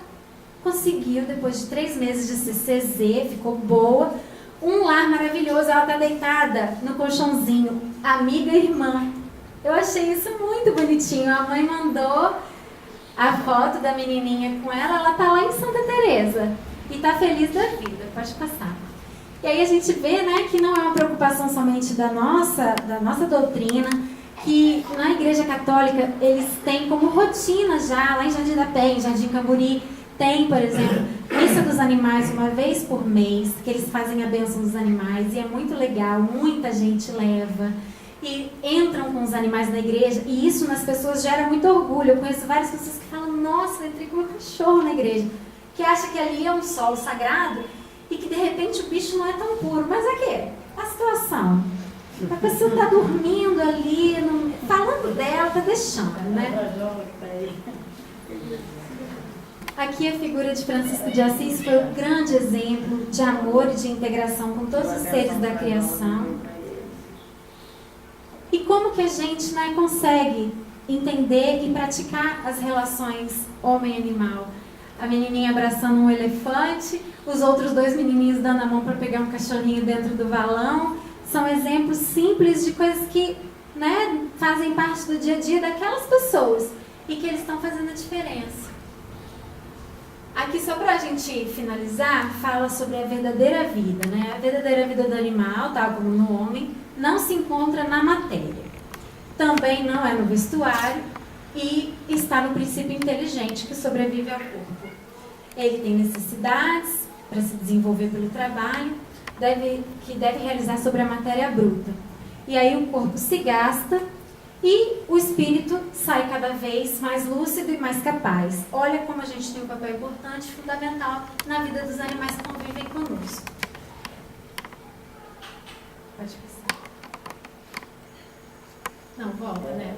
conseguiu, depois de 3 meses de CCZ, ficou boa, um lar maravilhoso. Ela tá deitada no colchãozinho, amiga e irmã. Eu achei isso muito bonitinho. A mãe mandou a foto da menininha com ela tá lá em Santa Teresa e tá feliz da vida. Pode passar. E aí a gente vê, né, que não é uma preocupação somente da nossa doutrina, que na Igreja Católica eles têm como rotina já, lá em Jardim da Penha, em Jardim Camburi, tem, por exemplo, missa dos animais uma vez por mês, que eles fazem a bênção dos animais, e é muito legal, muita gente leva, e entram com os animais na igreja, e isso nas pessoas gera muito orgulho. Eu conheço várias pessoas que falam, nossa, eu entrei com meu cachorro na igreja, que acha que ali é um solo sagrado, e que de repente o bicho não é tão puro. Mas é que? A situação. A pessoa está dormindo ali, falando dela, está deixando, né? Aqui a figura de Francisco de Assis foi um grande exemplo de amor e de integração com todos os seres da criação. E como que a gente, né, consegue entender e praticar as relações homem-animal? A menininha abraçando um elefante, os outros 2 menininhos dando a mão para pegar um cachorrinho dentro do valão. São exemplos simples de coisas que, né, fazem parte do dia a dia daquelas pessoas e que eles estão fazendo a diferença. Aqui, só para a gente finalizar, fala sobre a verdadeira vida, né? A verdadeira vida do animal, tal como no homem, não se encontra na matéria. Também não é no vestuário e está no princípio inteligente que sobrevive ao corpo. Ele tem necessidades para se desenvolver pelo trabalho, que deve realizar sobre a matéria bruta. E aí o corpo se gasta e o espírito sai cada vez mais lúcido e mais capaz. Olha como a gente tem um papel importante, fundamental na vida dos animais que convivem conosco. Pode passar. Não, volta, né?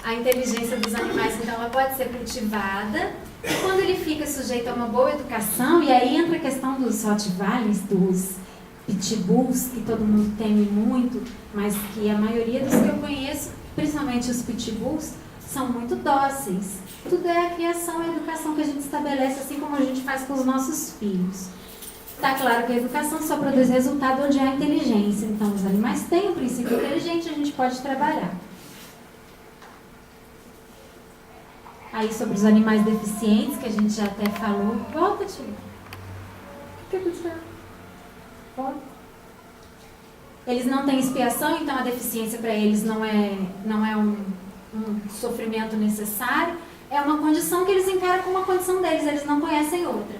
A inteligência dos animais, então, ela pode ser cultivada. E quando ele fica sujeito a uma boa educação, e aí entra a questão dos Rottweilers, dos pitbulls, que todo mundo teme muito, mas que a maioria dos que eu conheço, principalmente os pitbulls, são muito dóceis. Tudo é a criação e a educação que a gente estabelece, assim como a gente faz com os nossos filhos. Está claro que a educação só produz resultado onde há inteligência. Então, os animais têm um princípio inteligente, a gente pode trabalhar. Aí, sobre os animais deficientes, que a gente já até falou. Volta, tio. O que aconteceu? Volta. Eles não têm expiação, então a deficiência para eles não é um sofrimento necessário. É uma condição que eles encaram como uma condição deles, eles não conhecem outra.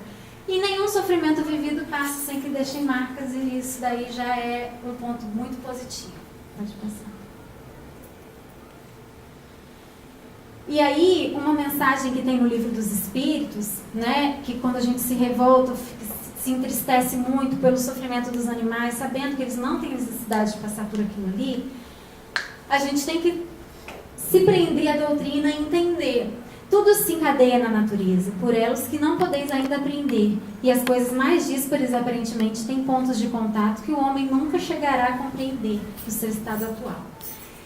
E nenhum sofrimento vivido passa sem que deixem marcas, e isso daí já é um ponto muito positivo. Pode passar. E aí, uma mensagem que tem no Livro dos Espíritos, né, que quando a gente se revolta, se entristece muito pelo sofrimento dos animais, sabendo que eles não têm necessidade de passar por aquilo ali, a gente tem que se prender à doutrina e entender. Tudo se encadeia na natureza, por elos que não podeis ainda aprender, e as coisas mais díspares aparentemente têm pontos de contato que o homem nunca chegará a compreender no seu estado atual.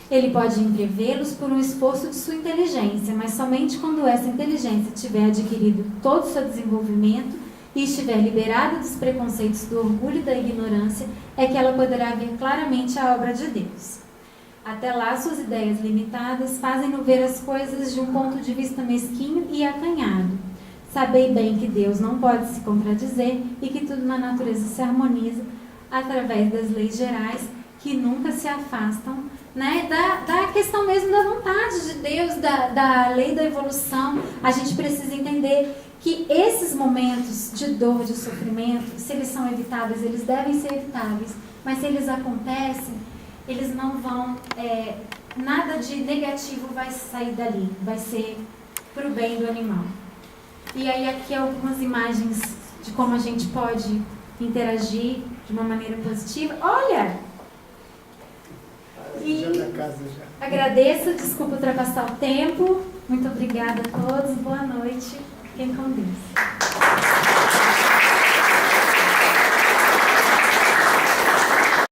Ele pode entrevê-los por um esforço de sua inteligência, mas somente quando essa inteligência tiver adquirido todo o seu desenvolvimento e estiver liberada dos preconceitos do orgulho e da ignorância, é que ela poderá ver claramente a obra de Deus. Até lá, suas ideias limitadas fazem-no ver as coisas de um ponto de vista mesquinho e acanhado. Sabei bem que Deus não pode se contradizer e que tudo na natureza se harmoniza através das leis gerais que nunca se afastam, né, da questão mesmo da vontade de Deus, da lei da evolução. A gente precisa entender que esses momentos de dor, de sofrimento, se eles são evitáveis, eles devem ser evitáveis, mas se eles acontecem, eles não vão, nada de negativo vai sair dali, vai ser para o bem do animal. E aí aqui algumas imagens de como a gente pode interagir de uma maneira positiva. Olha! E agradeço, desculpa ultrapassar o tempo. Muito obrigada a todos, boa noite. Fiquem com Deus.